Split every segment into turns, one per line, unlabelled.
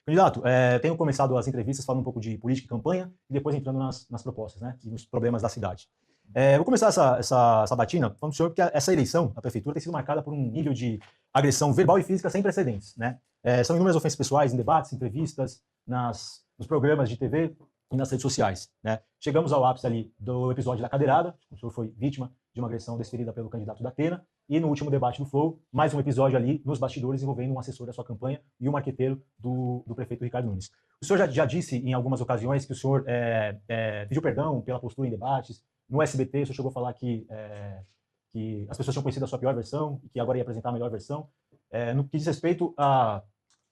Candidato, tenho começado as entrevistas falando um pouco de política e campanha e depois entrando nas propostas, né, e nos problemas da cidade. Vou começar essa sabatina falando do senhor que essa eleição, a prefeitura, tem sido marcada por um nível de agressão verbal e física sem precedentes, né? São inúmeras ofensas pessoais em debates, entrevistas, nos programas de TV e nas redes sociais, né? Chegamos ao ápice ali do episódio da cadeirada, o senhor foi vítima de uma agressão desferida pelo candidato da Atena, e no último debate do Flow, mais um episódio ali nos bastidores envolvendo um assessor da sua campanha e um marqueteiro do prefeito Ricardo Nunes. O senhor já disse em algumas ocasiões que o senhor pediu perdão pela postura em debates. No SBT, o senhor chegou a falar que as pessoas tinham conhecido a sua pior versão e que agora ia apresentar a melhor versão. No que diz respeito a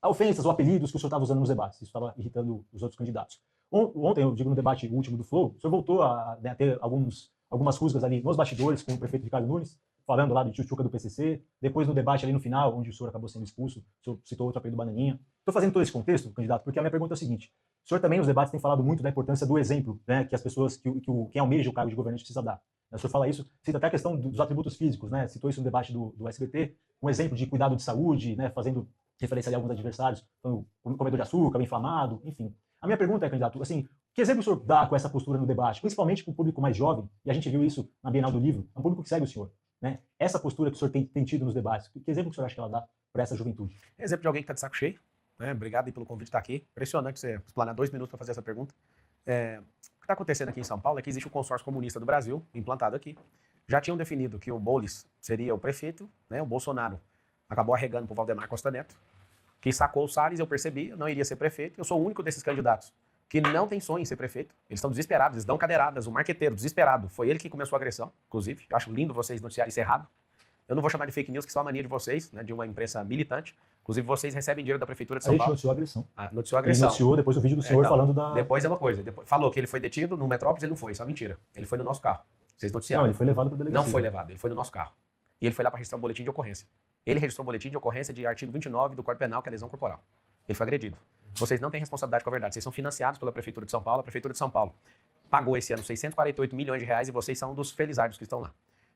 ofensas ou apelidos que o senhor estava usando nos debates, isso estava irritando os outros candidatos. Ontem, eu digo no debate último do Flow, o senhor voltou a ter algumas rusgas ali nos bastidores com o prefeito Ricardo Nunes, falando lá do tchutchuca do PCC, depois no debate ali no final, onde o senhor acabou sendo expulso, o senhor citou outro apelido Bananinha. Estou fazendo todo esse contexto, candidato, porque a minha pergunta é a seguinte: o senhor também nos debates tem falado muito da importância do exemplo, né, que as pessoas, quem almeja o cargo de governante precisa dar. O senhor fala isso, cita até a questão dos atributos físicos, né, citou isso no debate do SBT, um exemplo de cuidado de saúde, né, fazendo referência ali a alguns adversários, um comedor de açúcar, inflamado, enfim. A minha pergunta é, candidato, assim, que exemplo o senhor dá com essa postura no debate, principalmente para o público mais jovem, e a gente viu isso na Bienal do Livro, é um público que segue o senhor, né? Essa postura que o senhor tem tido nos debates, que exemplo que o senhor acha que ela dá para essa juventude?
Exemplo de alguém que está de saco cheio, né? Obrigado aí pelo convite de estar aqui. Impressionante você explanar 2 minutos para fazer essa pergunta. O que está acontecendo aqui em São Paulo é que existe o consórcio comunista do Brasil, implantado aqui. Já tinham definido que o Boulos seria o prefeito, né? O Bolsonaro acabou arregando para o Valdemar Costa Neto, que sacou o Salles, eu percebi, eu não iria ser prefeito. Eu sou o único desses candidatos que não tem sonho em ser prefeito. Eles estão desesperados, eles dão cadeiradas. O marqueteiro, desesperado, foi ele que começou a agressão, inclusive. Eu acho lindo vocês noticiarem isso errado. Eu não vou chamar de fake news, que isso é uma mania de vocês, né, de uma imprensa militante. Inclusive, vocês recebem dinheiro da Prefeitura de São Paulo.
A gente noticiou a agressão.
Noticiou a agressão.
Ele noticiou depois o vídeo do senhor
então,
falando da...
Depois é uma coisa. Falou que ele foi detido no Metrópolis, ele não foi, isso é uma mentira. Ele foi no nosso carro. Vocês noticiaram.
Não, ele foi levado para a delegacia.
Não foi levado, ele foi no nosso carro. E ele foi lá para registrar um boletim de ocorrência. Ele registrou um boletim de ocorrência de artigo 29 do Código Penal, que é lesão corporal. Ele foi agredido. Vocês não têm responsabilidade com a verdade. Vocês são financiados pela Prefeitura de São Paulo. A Prefeitura de São Paulo pagou esse ano 648 milhões de reais e vocês são um dos felizardos que estão lá.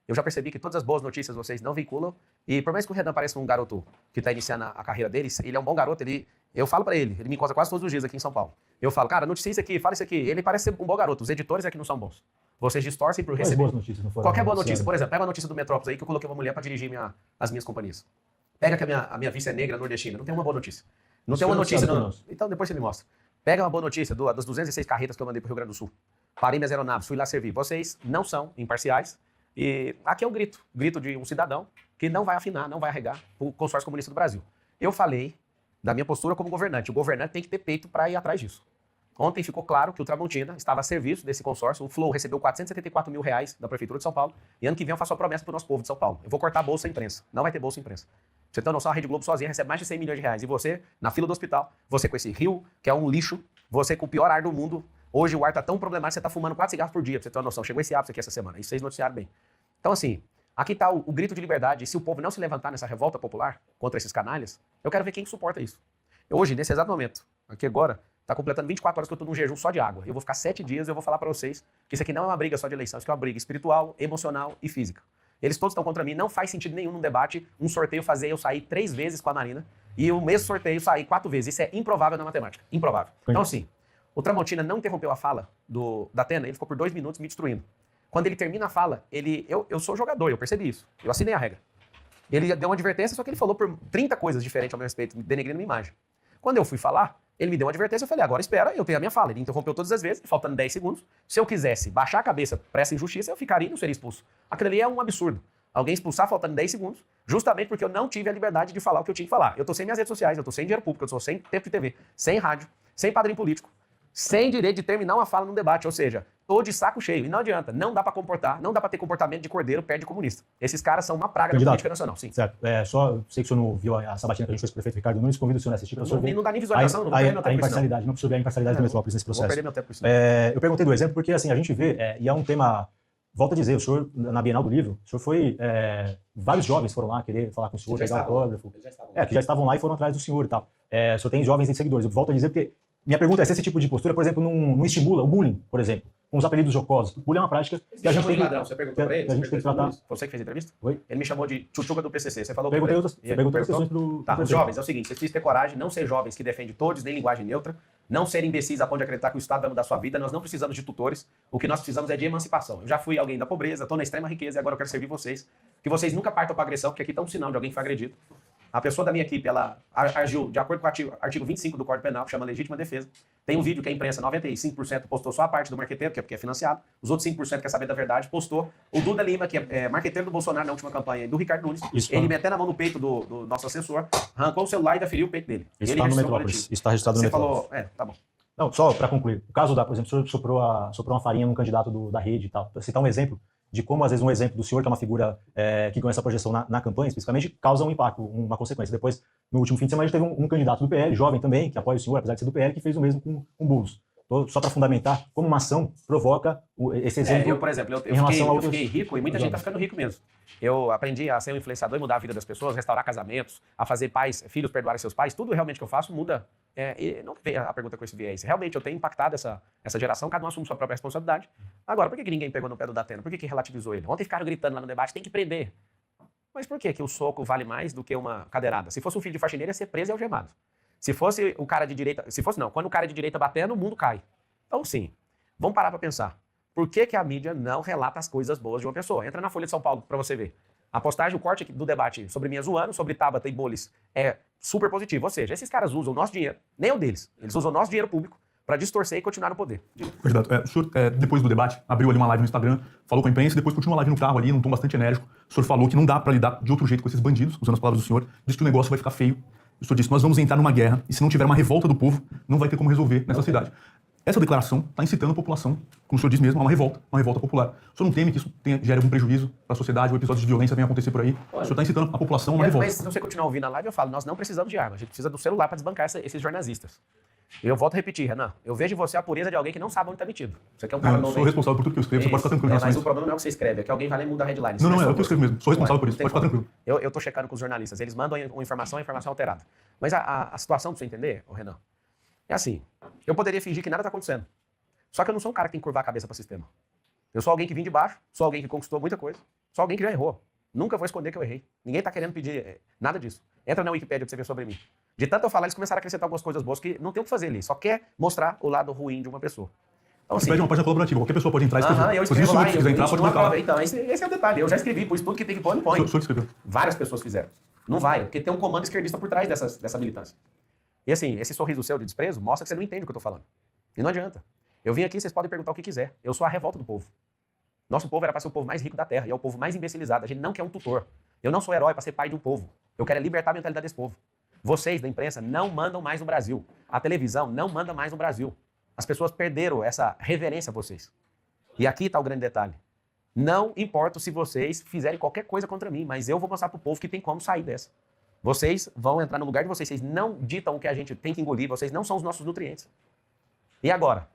Eu já percebi que todas as boas notícias vocês não vinculam. E por mais que o Renan pareça um garoto que está iniciando a carreira dele, ele é um bom garoto. Eu falo para ele me encontra quase todos os dias aqui em São Paulo. Eu falo, cara, notícia isso aqui, fala isso aqui. Ele parece ser um bom garoto. Os editores aqui não são bons. Vocês distorcem por receber.
Boas notícias não foram
Qualquer boa notícia. Por exemplo, pega a notícia do Metrópolis aí que eu coloquei uma mulher para dirigir as minhas companhias. Pega que a minha vice é negra, nordestina. Não tem uma boa notícia. Não tem uma notícia. Então depois você me mostra. Pega uma boa notícia das 206 carretas que eu mandei para o Rio Grande do Sul. Parei minhas aeronaves, fui lá servir. Vocês não são imparciais. E aqui é o grito de um cidadão que não vai afinar, não vai arregar o consórcio comunista do Brasil. Eu falei da minha postura como governante. O governante tem que ter peito para ir atrás disso. Ontem ficou claro que o Tramontina estava a serviço desse consórcio. O Flow recebeu 474 mil reais da Prefeitura de São Paulo. E ano que vem eu faço a promessa para o nosso povo de São Paulo. Eu vou cortar a bolsa imprensa. Não vai ter bolsa imprensa. Você tem noção, a Rede Globo sozinha recebe mais de 100 milhões de reais. E você, na fila do hospital, você com esse rio, que é um lixo, você com o pior ar do mundo. Hoje o ar está tão problemático, você está fumando 4 cigarros por dia, pra você ter uma noção. Chegou esse ápice aqui essa semana. Isso vocês noticiaram bem. Então, assim, aqui está o grito de liberdade. E se o povo não se levantar nessa revolta popular contra esses canalhas, eu quero ver quem suporta isso. Hoje, nesse exato momento, aqui agora, está completando 24 horas que eu estou num jejum só de água. Eu vou ficar 7 dias e eu vou falar para vocês que isso aqui não é uma briga só de eleição, isso aqui é uma briga espiritual, emocional e física. Eles todos estão contra mim, não faz sentido nenhum num debate, um sorteio fazer eu sair 3 vezes com a Marina e o mesmo sorteio sair 4 vezes. Isso é improvável na matemática, improvável. Então, assim, o Tramontina não interrompeu a fala da Atena, ele ficou por 2 minutos me destruindo. Quando ele termina a fala, eu sou jogador, eu percebi isso, eu assinei a regra. Ele deu uma advertência, só que ele falou por 30 coisas diferentes ao meu respeito, denegrindo minha imagem. Quando eu fui falar, ele me deu uma advertência, eu falei, agora espera, eu tenho a minha fala. Ele interrompeu todas as vezes, faltando 10 segundos. Se eu quisesse baixar a cabeça para essa injustiça, eu ficaria e não seria expulso. Aquilo ali é um absurdo. Alguém expulsar faltando 10 segundos, justamente porque eu não tive a liberdade de falar o que eu tinha que falar. Eu tô sem minhas redes sociais, eu tô sem dinheiro público, eu tô sem tempo de TV, sem rádio, sem padrinho político, sem direito de terminar uma fala num debate, ou seja, tô de saco cheio. E não adianta, não dá para comportar, não dá para ter comportamento de cordeiro perto de comunista. Esses caras são uma praga da política nacional, sim.
Certo. Só sei que o senhor não viu a sabatina que a gente fez com o prefeito Ricardo Nunes, convido o senhor a assistir para o senhor ver.
Não dá nem visualização, não vou perder meu tempo
a imparcialidade, não precisa ver a imparcialidade do Metrópolis nesse processo.
Vou perder meu tempo com isso.
Eu perguntei do exemplo porque assim, a gente vê, e é um tema, volto a dizer, o senhor, na Bienal do Livro, o senhor foi, vários jovens foram lá querer falar com o senhor, pegar autógrafo. Que já estavam lá e foram atrás do senhor e tal. O senhor tem jovens e seguidores. Eu volto a dizer porque minha pergunta é se esse tipo de postura, por exemplo, não estimula o bullying, por exemplo, com os apelidos jocosos. O bullying é uma prática que a gente tem que...
Você perguntou pra ele?
Que a gente tem que tratar.
Você que fez a entrevista?
Oi?
Ele me chamou de tchutchuca do PCC. Você falou
Perguntei outras questões pro
Tá,
prefeito.
jovens, é o seguinte, vocês precisam ter coragem, não ser jovens que defendem todos, nem linguagem neutra, não serem imbecis a ponto de acreditar que o Estado vai mudar a sua vida, nós não precisamos de tutores, o que nós precisamos é de emancipação. Eu já fui alguém da pobreza, estou na extrema riqueza e agora eu quero servir vocês, que vocês nunca partam para agressão, porque aqui está um sinal de alguém que foi agredido. A pessoa da minha equipe, ela agiu de acordo com o artigo 25 do Código Penal, que chama legítima defesa. Tem um vídeo que a imprensa, 95% postou só a parte do marqueteiro, que é porque é financiado. Os outros 5% quer saber da verdade, postou. O Duda Lima, que é marqueteiro do Bolsonaro na última campanha, e do Ricardo Nunes, ele metendo a mão no peito do nosso assessor, arrancou o celular e ainda feriu o peito dele.
Isso está no Metrópolis. Isso está registrado no Metrópolis.
Você falou, tá bom.
Não, só para concluir. O caso por exemplo, o senhor soprou uma farinha num candidato da rede e tal. Para citar um exemplo de como, às vezes, um exemplo do senhor, que é uma figura que ganhou essa projeção na campanha, especificamente, causa um impacto, uma consequência. Depois, no último fim de semana, a gente teve um candidato do PL, jovem também, que apoia o senhor, apesar de ser do PL, que fez o mesmo com o Boulos. Só para fundamentar como uma ação provoca esse exemplo.
Eu, por exemplo, eu fiquei rico e muita gente está ficando rico mesmo. Eu aprendi a ser um influenciador e mudar a vida das pessoas, restaurar casamentos, a fazer filhos perdoarem seus pais. Tudo realmente que eu faço muda. E não veio a pergunta com esse viés. Realmente eu tenho impactado essa geração, cada um assume sua própria responsabilidade. Agora, por que ninguém pegou no pé do Datena? Por que relativizou ele? Ontem ficaram gritando lá no debate, tem que prender. Mas por que o soco vale mais do que uma cadeirada? Se fosse um filho de faxineiro, ia ser preso e algemado. Se fosse o cara de direita... Se fosse não, quando o cara de direita batendo, o mundo cai. Então sim, vamos parar para pensar. Por que a mídia não relata as coisas boas de uma pessoa? Entra na Folha de São Paulo para você ver. A postagem, o corte do debate sobre minha zoando, sobre Tabata e Bolis, é super positivo. Ou seja, esses caras usam o nosso dinheiro, nem o deles. Eles usam o nosso dinheiro público para distorcer e continuar no poder.
Candidato, o senhor, depois do debate, abriu ali uma live no Instagram, falou com a imprensa, depois continuou uma live no carro ali, num tom bastante enérgico. O senhor falou que não dá para lidar de outro jeito com esses bandidos, usando as palavras do senhor, disse que o negócio vai ficar feio. O senhor disse, nós vamos entrar numa guerra, e se não tiver uma revolta do povo, não vai ter como resolver nessa cidade. Essa declaração está incitando a população, como o senhor diz mesmo, a uma revolta popular. O senhor não teme que isso gere algum prejuízo para a sociedade, ou episódios de violência venham acontecer por aí? O senhor está incitando a população a uma revolta.
Mas se você continuar ouvindo a live, eu falo, nós não precisamos de arma, a gente precisa do celular para desbancar esses jornalistas. E eu volto a repetir, Renan, eu vejo em você a pureza de alguém que não sabe onde está metido. Você quer um cara novo.
Eu sou responsável por tudo que eu escrevo, você pode ficar tranquilo.
Mas o problema não é o que você escreve, é que alguém vai lá e muda a headline.
Não, é o que eu escrevo mesmo. Sou responsável por isso, pode ficar tranquilo.
Eu tô checando com os jornalistas, eles mandam uma informação, a informação alterada. Mas a situação, para você entender, Renan, é assim, eu poderia fingir que nada está acontecendo. Só que eu não sou um cara que tem que curvar a cabeça para o sistema. Eu sou alguém que vim de baixo, sou alguém que conquistou muita coisa, sou alguém que já errou. Nunca vou esconder que eu errei. Ninguém está querendo pedir nada disso. Entra na Wikipédia para você ver sobre mim. De tanto eu falar, eles começaram a acrescentar algumas coisas boas que não tem o que fazer ali. Só quer mostrar o lado ruim de uma pessoa. Então,
você pede uma página colaborativa, qualquer pessoa pode entrar e escrever.
Eu escrevo lá,
se quiser entrar, pode colocar.
Então, esse é o detalhe. Eu já escrevi, por isso tudo que tem que pôr, não põe.
O senhor escreveu.
Várias pessoas fizeram. Não vai, porque tem um comando esquerdista por trás dessa militância. E assim, esse sorriso seu de desprezo mostra que você não entende o que eu estou falando. E não adianta. Eu vim aqui, vocês podem perguntar o que quiser. Eu sou a revolta do povo. Nosso povo era para ser o povo mais rico da terra, e é o povo mais imbecilizado. A gente não quer um tutor. Eu não sou herói para ser pai de um povo. Eu quero libertar a mentalidade desse povo. Vocês, da imprensa, não mandam mais no Brasil. A televisão não manda mais no Brasil. As pessoas perderam essa reverência a vocês. E aqui está o grande detalhe. Não importa se vocês fizerem qualquer coisa contra mim, mas eu vou mostrar para o povo que tem como sair dessa. Vocês vão entrar no lugar de vocês. Vocês não ditam o que a gente tem que engolir. Vocês não são os nossos nutrientes. E agora?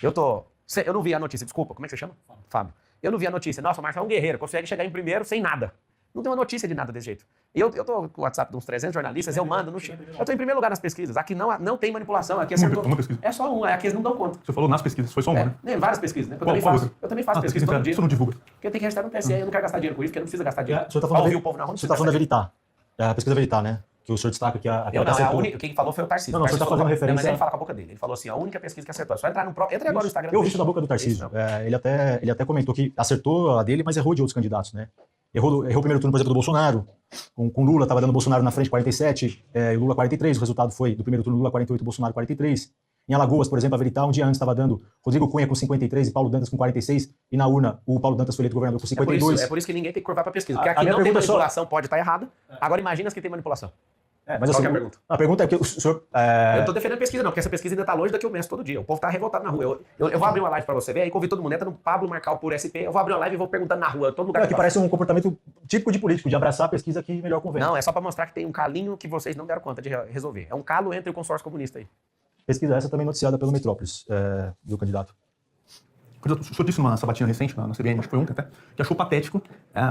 Eu não vi a notícia, desculpa, como é que você chama? Fábio. Eu não vi a notícia. Nossa, o Marcos é um guerreiro, consegue chegar em primeiro sem nada. Não tem uma notícia de nada desse jeito. Eu tô com o WhatsApp de uns 300 jornalistas, eu mando no Chile. Eu tô em primeiro lugar nas pesquisas. Aqui não tem manipulação. Aqui
uma pesquisa.
É só uma, aqui eles não dão conta.
Você falou nas pesquisas, foi só uma, né?
Várias pesquisas, né? Eu também faço pesquisa todo dia.
Você não divulga.
Porque eu tenho que registrar no TSE, eu não quero gastar dinheiro com isso, porque não precisa gastar dinheiro.
Você está falando da Veritar. A pesquisa Veritar, né? Que o senhor destaca que
quem falou foi o Tarcísio.
Não, você está fazendo referência...
Mas ele fala com a boca dele. Ele falou assim, a única pesquisa que acertou. É só entrar Entra agora no Instagram.
Eu ouvi isso da boca do Tarcísio. Ele até comentou que acertou a dele, mas errou de outros candidatos, né? Errou o primeiro turno, por exemplo, do Bolsonaro. Com Lula, estava dando Bolsonaro na frente 47, e Lula 43. O resultado foi, do primeiro turno, Lula 48, Bolsonaro 43. Em Alagoas, por exemplo, a Veritar, um dia antes estava dando Rodrigo Cunha com 53 e Paulo Dantas com 46. E na urna, o Paulo Dantas foi eleito governador com 52.
É por isso que ninguém tem que curvar para pesquisa. Porque aqui não tem manipulação, pode estar errado. Agora imagina se tem manipulação.
Mas assim, a pergunta é que o senhor...
Eu tô defendendo a pesquisa não, porque essa pesquisa ainda tá longe daqui eu meço todo dia. O povo tá revoltado na rua. Eu vou abrir uma live pra você ver, aí convido todo mundo, entra no Pablo Marcal por SP, eu vou abrir uma live e vou perguntando na rua, todo lugar.
Aqui parece um comportamento típico de político, de abraçar a pesquisa que melhor convém.
Não, é só pra mostrar que tem um calinho que vocês não deram conta de resolver. É um calo entre o consórcio comunista aí.
Pesquisa essa também noticiada pelo Metrópolis, do candidato.
O senhor disse numa sabatina recente, na CBN, acho que foi ontem até, que achou patético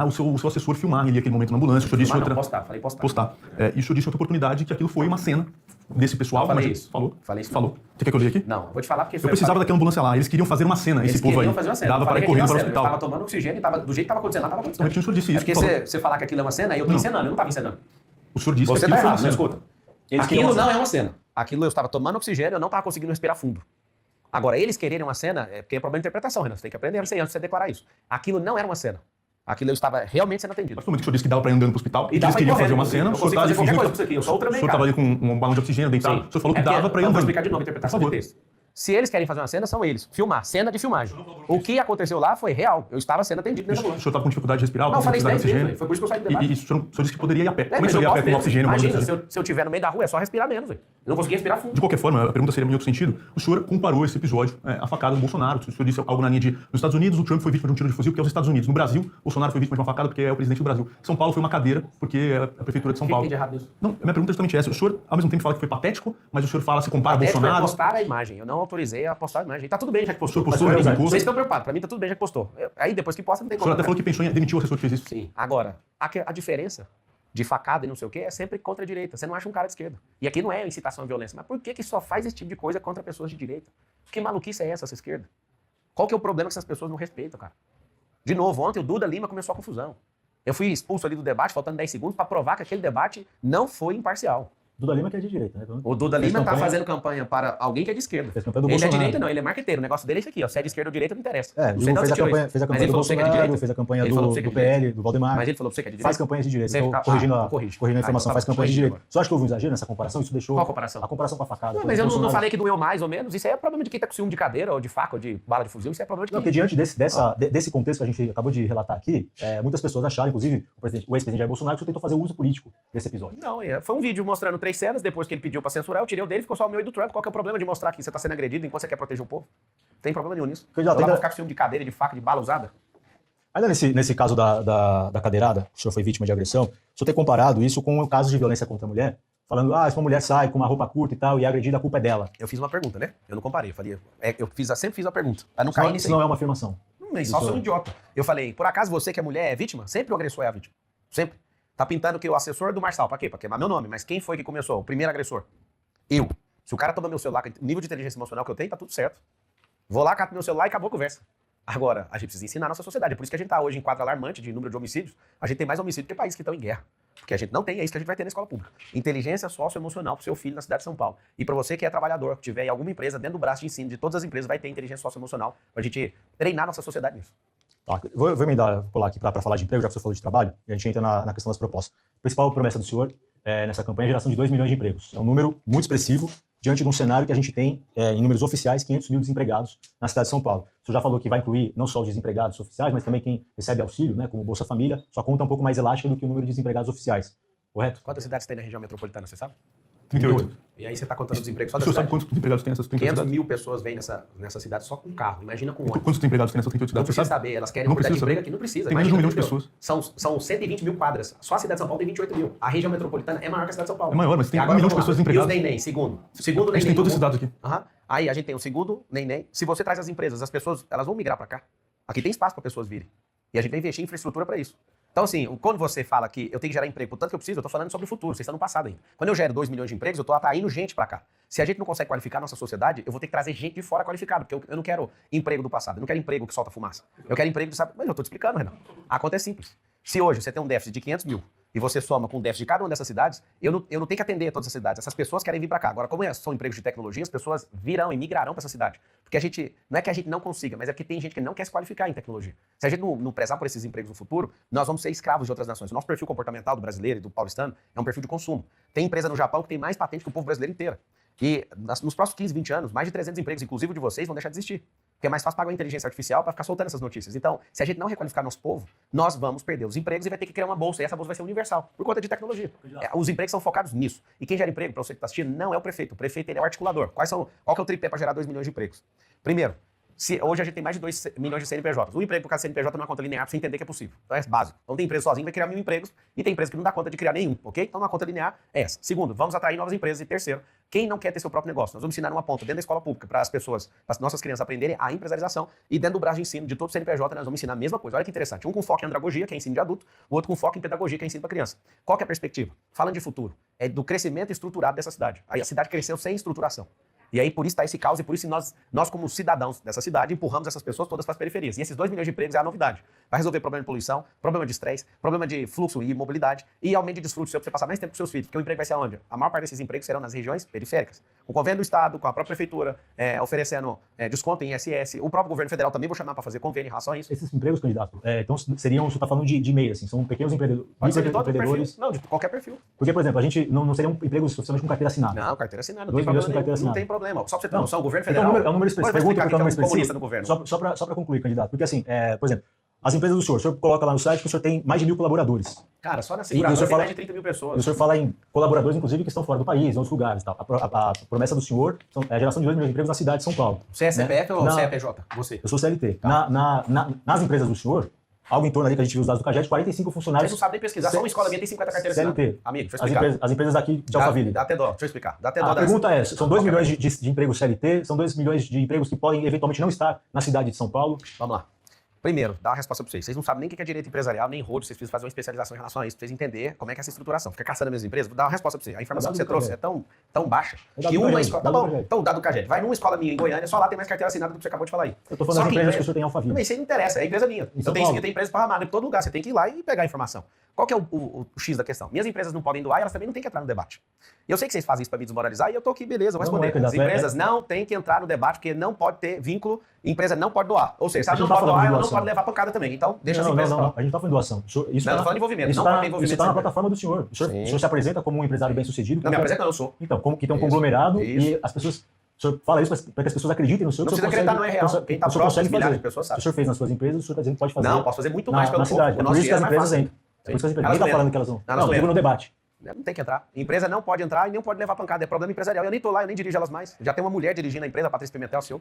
o seu assessor filmar ali aquele momento na ambulância. O senhor disse
não, falei postar.
E o senhor disse em outra oportunidade que aquilo foi uma cena desse pessoal.
Não, falei isso.
Falou?
Falei isso.
Falou. Você quer que eu leia aqui?
Não, vou te falar porque...
Eu precisava daquela ambulância lá. Eles queriam fazer uma cena, esse povo aí.
Fazer uma cena.
Dava para ir correndo para o hospital.
Eu estava tomando oxigênio e do jeito que estava acontecendo lá, estava acontecendo.
O senhor disse isso.
É porque você falar que aquilo é uma cena, eu estou encenando, eu não estava encenando.
O senhor disse
você
que aquilo foi uma
não
cena.
escuta. Aquilo não é uma cena. Aquilo eu estava tomando oxigênio, eu não estava conseguindo respirar fundo. Agora, eles quererem uma cena, é porque é problema de interpretação, Renan. Você tem que aprender antes de você declarar isso. Aquilo não era uma cena. Aquilo eu estava realmente sendo atendido.
Mas foi o momento que o senhor disse que dava para ir andando para o hospital,
e
eles queriam fazer uma cena,
eu consigo fazer qualquer coisa com isso aqui, eu sou ultraman,
o senhor estava ali com um balão de oxigênio deitado, o senhor falou que dava para ir
andando.
andando.
Vou explicar de novo a interpretação do texto. Se eles querem fazer uma cena, são eles. Filmar, cena de filmagem. O que aconteceu lá foi real. Eu estava sendo atendido dentro da
O senhor estava com dificuldade de respirar?
Não, eu falei isso
de
oxigênio. Foi por isso que eu saí do debate.
E o senhor disse que poderia ir a pé. Como é
Mas
que eu ia a pé com
mesmo.
oxigênio?
Imagina, se eu estiver no meio da rua, é só respirar menos, velho. Eu não consegui respirar fundo.
De qualquer forma, a pergunta seria em outro sentido. O senhor comparou esse episódio à facada do Bolsonaro. O senhor disse algo na linha de: nos Estados Unidos, o Trump foi vítima de um tiro de fuzil porque é os Estados Unidos. No Brasil, o Bolsonaro foi vítima de uma facada porque é o presidente do Brasil. São Paulo foi uma cadeira porque é a prefeitura de São Paulo.
O que tem de errado nisso?
Não, minha pergunta é justamente essa. O senhor, ao mesmo tempo, fala que foi patético, mas o senhor fala, se compara
Patético
Bolsonaro...
é postar a imagem. Eu não autorizei a postar a imagem. Tá tudo bem, já que postou.
O senhor postou,
Vocês estão preocupados. Pra mim tá tudo bem, já que postou. Aí depois que posta, não tem
O
como.
senhor até falou que pensou em demitir o assessor que fez isso.
Sim. Agora, a diferença de facada e não sei o quê é sempre contra a direita. Você não acha um cara de esquerda. E aqui não é incitação à violência. Mas por que só faz esse tipo de coisa contra pessoas de direita? Que maluquice é essa esquerda? Qual que é o problema que essas pessoas não respeitam, cara? De novo, ontem o Duda Lima começou a confusão. Eu fui expulso ali do debate, faltando 10 segundos, pra provar que aquele debate não foi imparcial.
Duda Lima que é de direita, né? Então,
O Duda Lima tá fazendo campanha para alguém que é de esquerda.
Fez campanha do
Ele é
Bolsonaro.
de direita, não, ele é marqueteiro. O negócio dele é isso aqui, ó. Se é de esquerda ou direita, não interessa.
O Lula fez a campanha do Bolsonaro, fez a campanha do PL, do Valdemar.
Mas ele falou pra você que é de direita?
Faz campanhas de direita. Estou corrigindo a informação, faz campanha de direita. Você acha que houve um exagero nessa comparação? Isso deixou...
Qual comparação?
A comparação com a facada.
Não, mas eu não falei que doeu mais ou menos. Isso aí é problema de quem tá com ciúme de cadeira, ou de faca, ou de bala de fuzil. Isso é problema de quem...
Não, porque diante desse contexto que a gente acabou de relatar aqui, muitas pessoas acharam, inclusive o ex-presidente Jair Bolsonaro, que você tentou fazer uso político desse episódio.
Não, foi um vídeo mostrando 3 cenas, depois que ele pediu pra censurar, eu tirei o dele, ficou só o meu e do Trump. Qual que é o problema de mostrar que você tá sendo agredido enquanto você quer proteger o povo? Não tem problema nenhum nisso. Eu vou ficar com ciúme de cadeira, de faca, de bala usada.
Ainda nesse caso da cadeirada, que o senhor foi vítima de agressão, o senhor tem comparado isso com o caso de violência contra a mulher, falando, se uma mulher sai com uma roupa curta e tal, e é agredida, a culpa é dela.
Eu fiz uma pergunta, né? Eu não comparei, sempre fiz uma pergunta. Pra não cair nisso.
Isso não é uma afirmação.
Só sou um idiota. Eu falei, por acaso você que é mulher é vítima? Sempre o agressor é a vítima. Sempre. Tá pintando que o assessor do Marçal, pra quê? Pra queimar meu nome. Mas quem foi que começou? O primeiro agressor? Eu. Se o cara toma meu celular, o nível de inteligência emocional que eu tenho, tá tudo certo. Vou lá, cato meu celular e acabou a conversa. Agora, a gente precisa ensinar a nossa sociedade. É por isso que a gente tá hoje em quadro alarmante de número de homicídios. A gente tem mais homicídio que países que estão em guerra. Porque a gente não tem, é isso que a gente vai ter na escola pública. Inteligência socioemocional pro seu filho na cidade de São Paulo. E para você que é trabalhador, que tiver em alguma empresa, dentro do braço de ensino de todas as empresas, vai ter inteligência socioemocional pra gente treinar nossa sociedade nisso.
Tá, vou pular aqui para falar de emprego, já que você falou de trabalho, e a gente entra na questão das propostas. A principal promessa do senhor nessa campanha é a geração de 2 milhões de empregos. É um número muito expressivo diante de um cenário que a gente tem, em números oficiais, 500 mil desempregados na cidade de São Paulo. O senhor já falou que vai incluir não só os desempregados oficiais, mas também quem recebe auxílio, né, como Bolsa Família, sua conta é um pouco mais elástica do que o número de desempregados oficiais, correto?
Quantas cidades tem na região metropolitana, você sabe?
38.
E aí você tá contando os empregos só da
O senhor
cidade?
sabe quantos empregados tem nessas 38
500
cidades?
mil pessoas vêm nessa cidade só com carro. Imagina com ônibus.
Quantos empregados tem nessas 38
Não
cidades?
precisa
Você sabe?
saber, elas querem
Não
oportunidade de
precisa
emprego
saber.
aqui, não precisa.
Tem mais de 1 milhão de
Imagina,
pessoas.
São 120 mil quadras. Só a cidade de São Paulo tem 28 mil. A região metropolitana é maior que a cidade de São Paulo.
É maior, mas tem
E
1
agora,
milhão de
vamos lá.
pessoas desempregadas.
E os neném, segundo
A gente
neném.
tem todos esses dados aqui.
Aí a gente tem o segundo neném. Se você traz as empresas, as pessoas, elas vão migrar para cá. Aqui tem espaço para pessoas virem. E a gente vai investir em infraestrutura para isso. Então, assim, quando você fala que eu tenho que gerar emprego por tanto que eu preciso, eu tô falando sobre o futuro, vocês estão no passado ainda. Quando eu gero 2 milhões de empregos, eu tô atraindo gente para cá. Se a gente não consegue qualificar a nossa sociedade, eu vou ter que trazer gente de fora qualificada, porque eu não quero emprego do passado, eu não quero emprego que solta fumaça. Eu quero emprego que sabe... Mas eu tô te explicando, Renan. A conta é simples. Se hoje você tem um déficit de 500 mil e você soma com o déficit de cada uma dessas cidades, eu não tenho que atender todas as cidades. Essas pessoas querem vir para cá. Agora, como são empregos de tecnologia, as pessoas virão e migrarão para essa cidade. Porque não é que a gente não consiga, mas é porque tem gente que não quer se qualificar em tecnologia. Se a gente não prezar por esses empregos no futuro, nós vamos ser escravos de outras nações. O nosso perfil comportamental do brasileiro e do paulistano é um perfil de consumo. Tem empresa no Japão que tem mais patente que o povo brasileiro inteiro. E nos próximos 15, 20 anos, mais de 300 empregos, inclusive de vocês, vão deixar de existir. Porque é mais fácil pagar uma inteligência artificial para ficar soltando essas notícias. Então, se a gente não requalificar nosso povo, nós vamos perder os empregos e vai ter que criar uma bolsa. E essa bolsa vai ser universal, por conta de tecnologia. Os empregos são focados nisso. E quem gera emprego, para você que está assistindo, não é o prefeito. O prefeito ele é o articulador. Qual que é o tripé para gerar 2 milhões de empregos? Primeiro, hoje a gente tem mais de 2 milhões de CNPJs. Um emprego por cada CNPJ numa conta linear para você entender que é possível. Então é básico. Então tem empresa sozinha vai criar 1000 empregos e tem empresa que não dá conta de criar nenhum, ok? Então uma conta linear é essa. Segundo, vamos atrair novas empresas. E terceiro, Quem não quer ter seu próprio negócio? Nós vamos ensinar uma ponta dentro da escola pública para as pessoas, para as nossas crianças aprenderem a empresarização, e dentro do braço de ensino de todo o CNPJ nós vamos ensinar a mesma coisa. Olha que interessante. Um com foco em andragogia, que é ensino de adulto, o outro com foco em pedagogia, que é ensino para criança. Qual que é a perspectiva? Falando de futuro, é do crescimento estruturado dessa cidade. Aí a cidade cresceu sem estruturação. E aí, por isso está esse caos, e por isso nós, como cidadãos dessa cidade, empurramos essas pessoas todas para as periferias. E esses 2 milhões de empregos é a novidade. Vai resolver problema de poluição, problema de estresse, problema de fluxo e mobilidade, e aumento de desfrute seu para você passar mais tempo com seus filhos. Porque o emprego vai ser aonde? A maior parte desses empregos serão nas regiões periféricas. Com o governo do Estado, com a própria prefeitura, oferecendo desconto em ISS. O próprio governo federal também vou chamar para fazer convênio em relação a isso.
Esses empregos, candidato, então seriam, você está falando de meio, assim, são pequenos empreendedores.
Pode ser de todo perfil. Não, de qualquer perfil.
Porque, por exemplo, a gente não seria um emprego oficialmente com carteira assinada.
Não, carteira assinada, não
2
tem
milhões
problema.
com carteira
Não
assinada.
tem problema. Só para você ter
Não,
noção, o governo
então,
federal...
é um número expressivo. Pergunta porque é um número
comunista no
expressivo.
governo.
Só para concluir, candidato. Porque, assim, por exemplo, as empresas do senhor coloca lá no site que o senhor tem mais de 1.000 colaboradores.
Cara, só na seguradora tem mais de 30 mil pessoas.
E o senhor fala em colaboradores, inclusive, que estão fora do país, em outros lugares. Tal. A promessa do senhor é a geração de 2 milhões de empregos na cidade de São Paulo.
Você é CPF ou CPJ? Você?
Eu sou CLT.
Tá.
Nas empresas do senhor, algo em torno ali que a gente viu os dados do CAGED, 45 funcionários.
Vocês não sabem nem pesquisar. Só uma escola minha tem 50 carteiras
CLT.
assinadas. Amigo, deixa eu explicar.
As empresas daqui de Alphaville.
Dá até dó. Deixa eu explicar. Dá até dó.
A pergunta é, são 2 milhões de empregos CLT, são 2 milhões de empregos que podem eventualmente não estar na cidade de São Paulo.
Vamos lá. Primeiro, dá uma resposta para vocês. Vocês não sabem nem o que é direito empresarial, nem rodo. Vocês precisam fazer uma especialização em relação a isso, para vocês entenderem como é que é essa estruturação. Fica caçando as mesmas empresas. Vou dar uma resposta para vocês. A informação que você trouxe é tão baixa que uma escola... Tá bom, então dá do CAGED. Vai numa escola minha em Goiânia, só lá tem mais carteira assinada do que você acabou de falar aí.
Eu tô falando das empresas que o senhor tem em Alphaville.
Mas isso aí não interessa, é empresa minha. Eu tenho empresa esparramada em todo lugar. Você tem que ir lá e pegar a informação. Qual que é o X da questão? Minhas empresas não podem doar e elas também não têm que entrar no debate. E eu sei que vocês fazem isso para me desmoralizar e eu tô aqui, beleza, vou responder. As empresas não têm que entrar no debate porque não pode ter vínculo, empresa não pode doar. Ou seja, se ela não pode doar, ela não pode levar pancada também. Então, deixa as empresas falar.
A gente não tá falando de doação. Isso
não, falando de envolvimento.
Isso está na plataforma do senhor. O senhor se apresenta como um empresário bem-sucedido.
Não, me apresenta não, eu sou.
Então, como que tem um conglomerado e as pessoas... O senhor fala isso para que as pessoas acreditem no senhor.
Não precisa acreditar, não é real. Quem está próximo, milhares de pessoas sabe.
O senhor fez nas suas empresas, o senhor está dizendo que pode fazer.
Não, posso fazer muito mais
na cidade. Por isso que as empresas entram. Por isso que as empresas ninguém está falando que elas não. Não, digo no debate.
Não tem que entrar. A empresa não pode entrar e nem pode levar pancada. É problema empresarial. Eu nem tô lá, eu nem dirijo elas mais. Já tem uma mulher dirigindo a empresa, a Patrícia Pimentel, seu.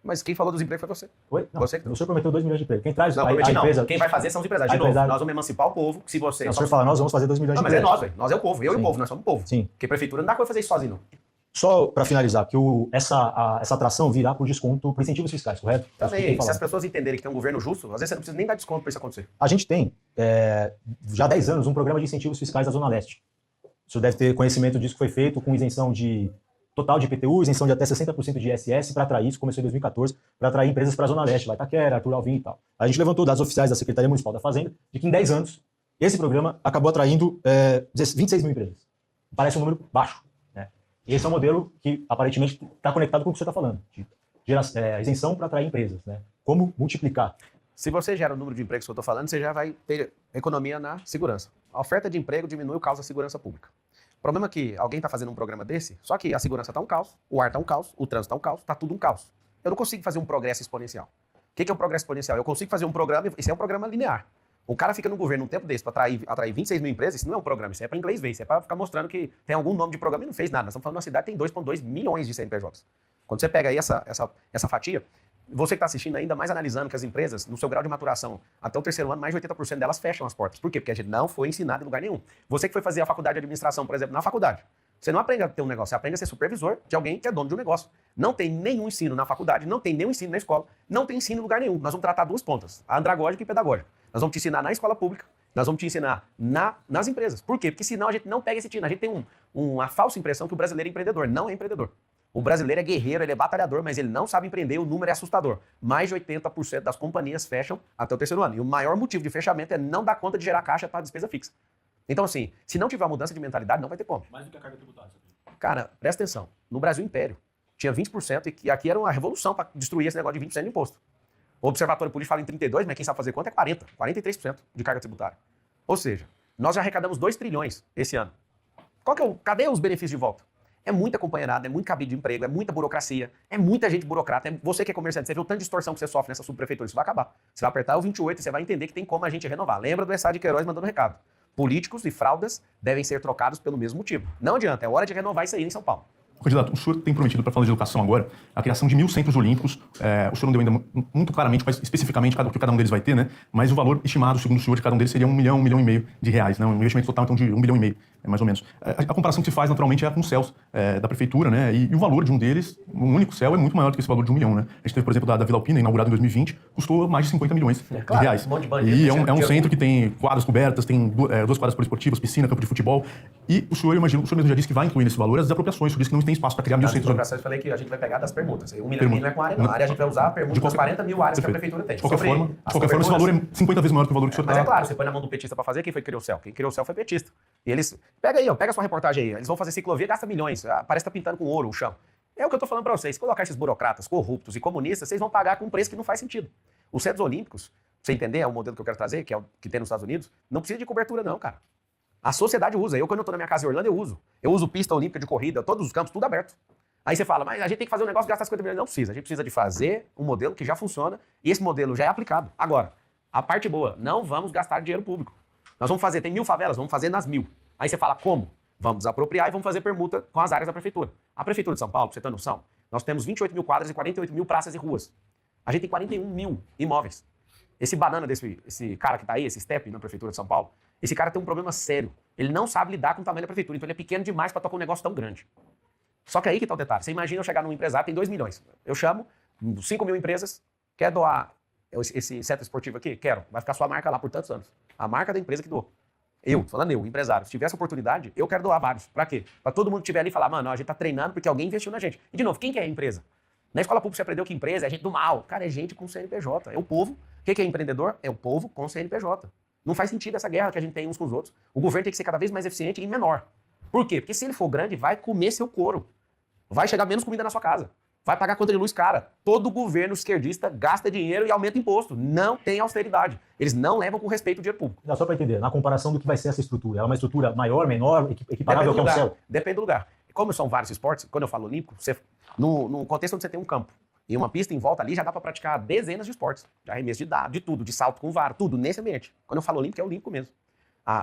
Mas quem falou dos empregos foi você.
Oi? Não,
você que...
O senhor prometeu 2 milhões de empregos. Quem traz
não,
a empresa...
Quem vai fazer são os empresários. De novo, nós vamos emancipar o povo. Se você...
O senhor fala, nós vamos fazer 2 milhões de empregos.
Mas é nós, velho. Nós é o povo. Eu e o povo, nós somos o povo.
Sim.
Porque a prefeitura não dá coisa fazer isso sozinho, não.
Só para finalizar, que essa atração virá por desconto por incentivos fiscais, correto?
Também, se as pessoas entenderem que tem um governo justo, às vezes você não precisa nem dar desconto para isso acontecer.
A gente tem, já há 10 anos, um programa de incentivos fiscais da Zona Leste. O senhor deve ter conhecimento disso que foi feito com isenção total de IPTU, isenção de até 60% de ISS para atrair, isso começou em 2014, para atrair empresas para a Zona Leste, lá Itaquera, Arthur Alvim e tal. A gente levantou dados oficiais da Secretaria Municipal da Fazenda de que em 10 anos esse programa acabou atraindo 26 mil empresas. Parece um número baixo. E esse é um modelo que, aparentemente, está conectado com o que você está falando. De isenção para atrair empresas. Né? Como multiplicar?
Se você gera o número de empregos que eu estou falando, você já vai ter economia na segurança. A oferta de emprego diminui o caos da segurança pública. O problema é que alguém está fazendo um programa desse, só que a segurança está um caos, o ar está um caos, o trânsito está um caos, está tudo um caos. Eu não consigo fazer um progresso exponencial. O que é um progresso exponencial? Eu consigo fazer um programa, isso é um programa linear. O cara fica no governo um tempo desse para atrair 26 mil empresas, isso não é um programa, isso é para inglês ver, isso é para ficar mostrando que tem algum nome de programa e não fez nada. Nós estamos falando de uma cidade que tem 2,2 milhões de CNPJs. Quando você pega aí essa fatia, você que está assistindo ainda mais analisando que as empresas, no seu grau de maturação, até o terceiro ano, mais de 80% delas fecham as portas. Por quê? Porque a gente não foi ensinado em lugar nenhum. Você que foi fazer a faculdade de administração, por exemplo, na faculdade, você não aprende a ter um negócio, você aprende a ser supervisor de alguém que é dono de um negócio. Não tem nenhum ensino na faculdade, não tem nenhum ensino na escola, não tem ensino em lugar nenhum. Nós vamos tratar duas pontas, a andragógica e pedagógica. Nós vamos te ensinar na escola pública, nós vamos te ensinar nas empresas. Por quê? Porque senão a gente não pega esse tino. A gente tem uma falsa impressão que o brasileiro é empreendedor. Não é empreendedor. O brasileiro é guerreiro, ele é batalhador, mas ele não sabe empreender, o número é assustador. Mais de 80% das companhias fecham até o terceiro ano. E o maior motivo de fechamento é não dar conta de gerar caixa para despesa fixa. Então, assim, se não tiver uma mudança de mentalidade, não vai ter como.
Mais do que a carga tributária.
Cara, presta atenção. No Brasil Império, tinha 20% e aqui era uma revolução para destruir esse negócio de 20% de imposto. O Observatório Político fala em 32%, mas quem sabe fazer conta é 40%, 43% de carga tributária. Ou seja, nós já arrecadamos 2 trilhões esse ano. Cadê os benefícios de volta? É muita companheirada, é muito cabide de emprego, é muita burocracia, é muita gente burocrata. Você que é comerciante, você vê o tanto de distorção que você sofre nessa subprefeitura, isso vai acabar. Você vai apertar o 28 e você vai entender que tem como a gente renovar. Lembra do Essá de Queiroz mandando recado. Políticos e fraudas devem ser trocados pelo mesmo motivo. Não adianta, é hora de renovar isso aí em São Paulo.
Candidato, o senhor tem prometido, para falar de educação agora, a criação de 1.000 centros olímpicos. O senhor não deu ainda muito claramente, mas especificamente o que cada um deles vai ter, né? Mas o valor estimado, segundo o senhor, de cada um deles seria 1 milhão, 1,5 milhão de reais, né? Um investimento total, então, de 1,5 milhão, mais ou menos. A comparação que se faz, naturalmente, é com os céus da prefeitura, né? E o valor de um deles, um único céu, é muito maior do que esse valor de 1 milhão, né? A gente teve, por exemplo, da Vila Alpina, inaugurada em 2020, custou mais de 50 milhões de reais.
Um monte de bandido,
E é um centro que tem quadras cobertas, tem 2 quadras poliesportivas, piscina, campo de futebol. E o senhor, imagino, o senhor mesmo já disse que vai incluir nesse valor as desapropriações, o senhor disse que não tem espaço para criar 1.000 centros.
Eu falei que a gente vai pegar das permutas. 1 milhão não é com área, não. A área a gente vai usar a permuta das 40 mil áreas que a prefeitura tem.
De qualquer forma, esse valor é 50 vezes maior que o valor que o senhor
Mas é claro, você põe na mão do petista para fazer, quem foi que criou o céu? Quem criou o céu foi petista. E eles... Pega aí, ó, pega a sua reportagem aí. Eles vão fazer ciclovia, gasta milhões. Parece que tá pintando com ouro o chão. É o que eu tô falando para vocês. Se colocar esses burocratas corruptos e comunistas, vocês vão pagar com um preço que não faz sentido. Os Centros Olímpicos, pra você entender, é o modelo que eu quero trazer, que é o que tem nos Estados Unidos, não precisa de cobertura não, cara. A sociedade usa. Eu, quando eu tô na minha casa em Orlando, eu uso. Eu uso pista olímpica de corrida, todos os campos, tudo aberto. Aí você fala, mas a gente tem que fazer um negócio e gastar 50 milhões. Não precisa. A gente precisa de fazer um modelo que já funciona e esse modelo já é aplicado. Agora, a parte boa, não vamos gastar dinheiro público. Nós vamos fazer, tem 1.000 favelas, vamos fazer nas 1.000. Aí você fala, como? Vamos desapropriar e vamos fazer permuta com as áreas da prefeitura. A prefeitura de São Paulo, pra você ter noção, nós temos 28 mil quadras e 48 mil praças e ruas. A gente tem 41 mil imóveis. Esse banana esse cara que tá aí, esse step na prefeitura de São Paulo, esse cara tem um problema sério. Ele não sabe lidar com o tamanho da prefeitura, então ele é pequeno demais para tocar um negócio tão grande. Só que aí que tá o detalhe. Você imagina eu chegar num empresário, tem 2 milhões. Eu chamo 5 mil empresas, quer doar esse centro esportivo aqui? Quero. Vai ficar sua marca lá por tantos anos. A marca da empresa que doou. Eu, falando eu, empresário, se tivesse oportunidade, eu quero doar vários. Pra quê? Pra todo mundo que estiver ali e falar, mano, a gente tá treinando porque alguém investiu na gente. E de novo, quem que é a empresa? Na escola pública você aprendeu que empresa é gente do mal. Cara, é gente com CNPJ. É o povo. O que é empreendedor? É o povo com CNPJ. Não faz sentido essa guerra que a gente tem uns com os outros. O governo tem que ser cada vez mais eficiente e menor. Por quê? Porque se ele for grande, vai comer seu couro. Vai chegar menos comida na sua casa. Vai pagar conta de luz cara. Todo governo esquerdista gasta dinheiro e aumenta imposto. Não tem austeridade. Eles não levam com respeito o dinheiro público.
Só para entender, na comparação do que vai ser essa estrutura, ela é uma estrutura maior, menor, equiparável ao que é um céu?
Depende do lugar. Como são vários esportes, quando eu falo olímpico, no contexto onde você tem um campo e uma pista em volta ali, já dá para praticar dezenas de esportes. De arremesso de dado, de tudo, de salto com vara, tudo nesse ambiente. Quando eu falo olímpico, é olímpico mesmo.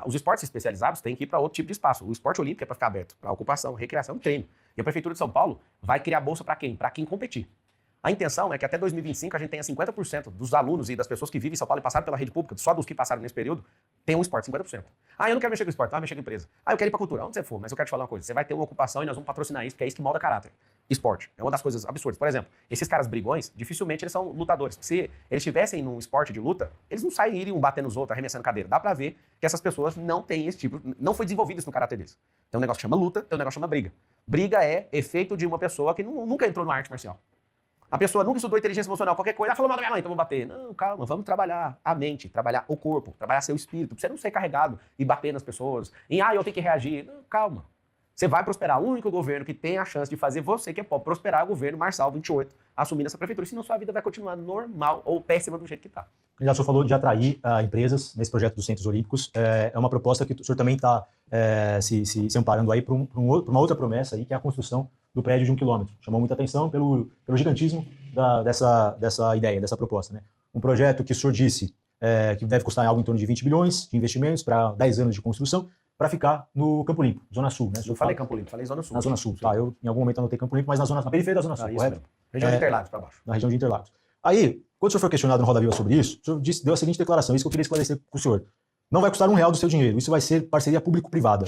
Os esportes especializados têm que ir para outro tipo de espaço. O esporte olímpico é para ficar aberto, para ocupação, recreação e treino. E a Prefeitura de São Paulo vai criar bolsa para quem? Para quem competir. A intenção é que até 2025 a gente tenha 50% dos alunos e das pessoas que vivem em São Paulo e passaram pela rede pública, só dos que passaram nesse período, tenham um esporte, 50%. Eu não quero mexer com esporte, mexer com empresa. Eu quero ir pra cultura, onde você for, mas eu quero te falar uma coisa, você vai ter uma ocupação e nós vamos patrocinar isso, porque é isso que molda caráter. Esporte, é uma das coisas absurdas. Por exemplo, esses caras brigões, dificilmente eles são lutadores. Se eles estivessem num esporte de luta, eles não sairiam batendo nos outros, arremessando cadeira. Dá pra ver que essas pessoas não têm esse tipo, não foi desenvolvido isso no caráter deles. Tem um negócio que chama luta, tem um negócio que chama briga. Briga é efeito de uma pessoa que nunca entrou numa arte marcial. A pessoa nunca estudou inteligência emocional, qualquer coisa, falou mal da minha mãe, então vamos bater. Não, calma, vamos trabalhar a mente, trabalhar o corpo, trabalhar seu espírito, pra você não ser carregado e bater nas pessoas, eu tenho que reagir. Não, calma. Você vai prosperar. O único governo que tem a chance de fazer você, que é pobre, prosperar é o governo Marçal 28, assumindo essa prefeitura, senão sua vida vai continuar normal ou péssima do jeito que está.
O senhor falou de atrair empresas nesse projeto dos Centros Olímpicos. É uma proposta que o senhor também está se amparando aí para uma outra promessa aí, que é a construção do prédio de 1 quilômetro. Chamou muita atenção pelo gigantismo dessa ideia, dessa proposta, né? Um projeto que o senhor disse que deve custar algo em torno de 20 bilhões de investimentos para 10 anos de construção, para ficar no Campo Limpo, Zona Sul, né?
Eu falei Campo Limpo, falei Zona Sul.
Na Zona Sul, tá. Eu em algum momento anotei Campo Limpo, mas na periferia da Zona Sul, correto?
Mesmo. Região de Interlagos para baixo.
Na região de Interlagos. Aí, quando o senhor foi questionado no Roda Viva sobre isso, o senhor deu a seguinte declaração, isso que eu queria esclarecer com o senhor. Não vai custar R$1 do seu dinheiro, isso vai ser parceria público-privada.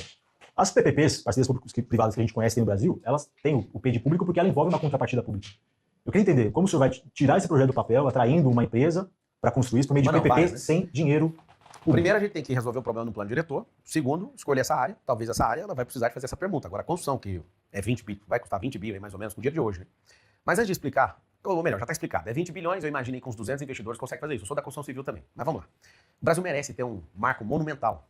As PPPs, parcerias público-privadas que a gente conhece no Brasil, elas têm o P de público porque ela envolve uma contrapartida pública. Eu queria entender como o senhor vai tirar esse projeto do papel, atraindo uma empresa para construir isso por meio de PPP sem dinheiro público.
Primeiro, a gente tem que resolver o problema no plano diretor. Segundo, escolher essa área. Talvez essa área ela vai precisar de fazer essa permuta. Agora, a construção, que é 20 bi, vai custar 20 bi, mais ou menos, no dia de hoje. Né? Mas antes de explicar, ou melhor, já está explicado. É 20 bilhões, eu imaginei que com uns 200 investidores consegue fazer isso. Eu sou da construção civil também. Mas vamos lá. O Brasil merece ter um marco monumental.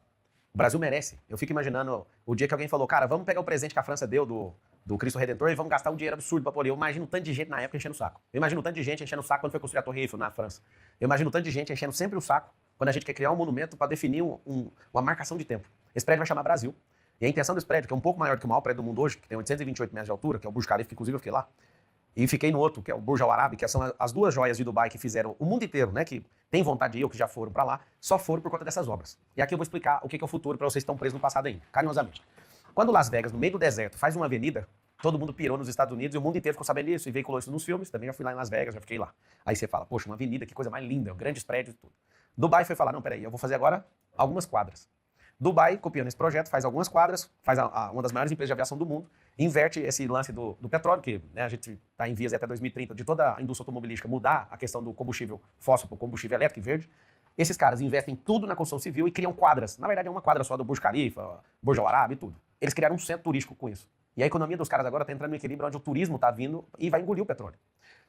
O Brasil merece. Eu fico imaginando o dia que alguém falou, cara, vamos pegar o presente que a França deu do Cristo Redentor e vamos gastar um dinheiro absurdo para poder. Eu imagino um tanto de gente na época enchendo o saco. Eu imagino um tanto de gente enchendo o saco quando foi construir a Torre Eiffel na França. Eu imagino um tanto de gente enchendo sempre o saco quando a gente quer criar um monumento para definir uma marcação de tempo. Esse prédio vai chamar Brasil. E a intenção desse prédio, que é um pouco maior do que o maior prédio do mundo hoje, que tem 828 metros de altura, que é o Burj Khalifa, inclusive eu fiquei lá, e fiquei no outro, que é o Burj Al Arab, que são as duas joias de Dubai que fizeram o mundo inteiro, né, que tem vontade de ir ou que já foram para lá, só foram por conta dessas obras. E aqui eu vou explicar o que é o futuro para vocês que estão presos no passado ainda, carinhosamente. Quando Las Vegas, no meio do deserto, faz uma avenida, todo mundo pirou nos Estados Unidos e o mundo inteiro ficou sabendo disso e veiculou isso nos filmes. Também já fui lá em Las Vegas, já fiquei lá. Aí você fala, poxa, uma avenida, que coisa mais linda, grandes prédios e tudo. Dubai foi falar, não, peraí, eu vou fazer agora algumas quadras. Dubai, copiando esse projeto, faz algumas quadras, faz uma das maiores empresas de aviação do mundo, inverte esse lance do petróleo, que né, a gente está em vias até 2030 de toda a indústria automobilística mudar a questão do combustível fóssil para o combustível elétrico e verde. Esses caras investem tudo na construção civil e criam quadras. Na verdade, é uma quadra só do Burj Khalifa, Burj Al Arab e tudo. Eles criaram um centro turístico com isso. E a economia dos caras agora está entrando no equilíbrio onde o turismo está vindo e vai engolir o petróleo.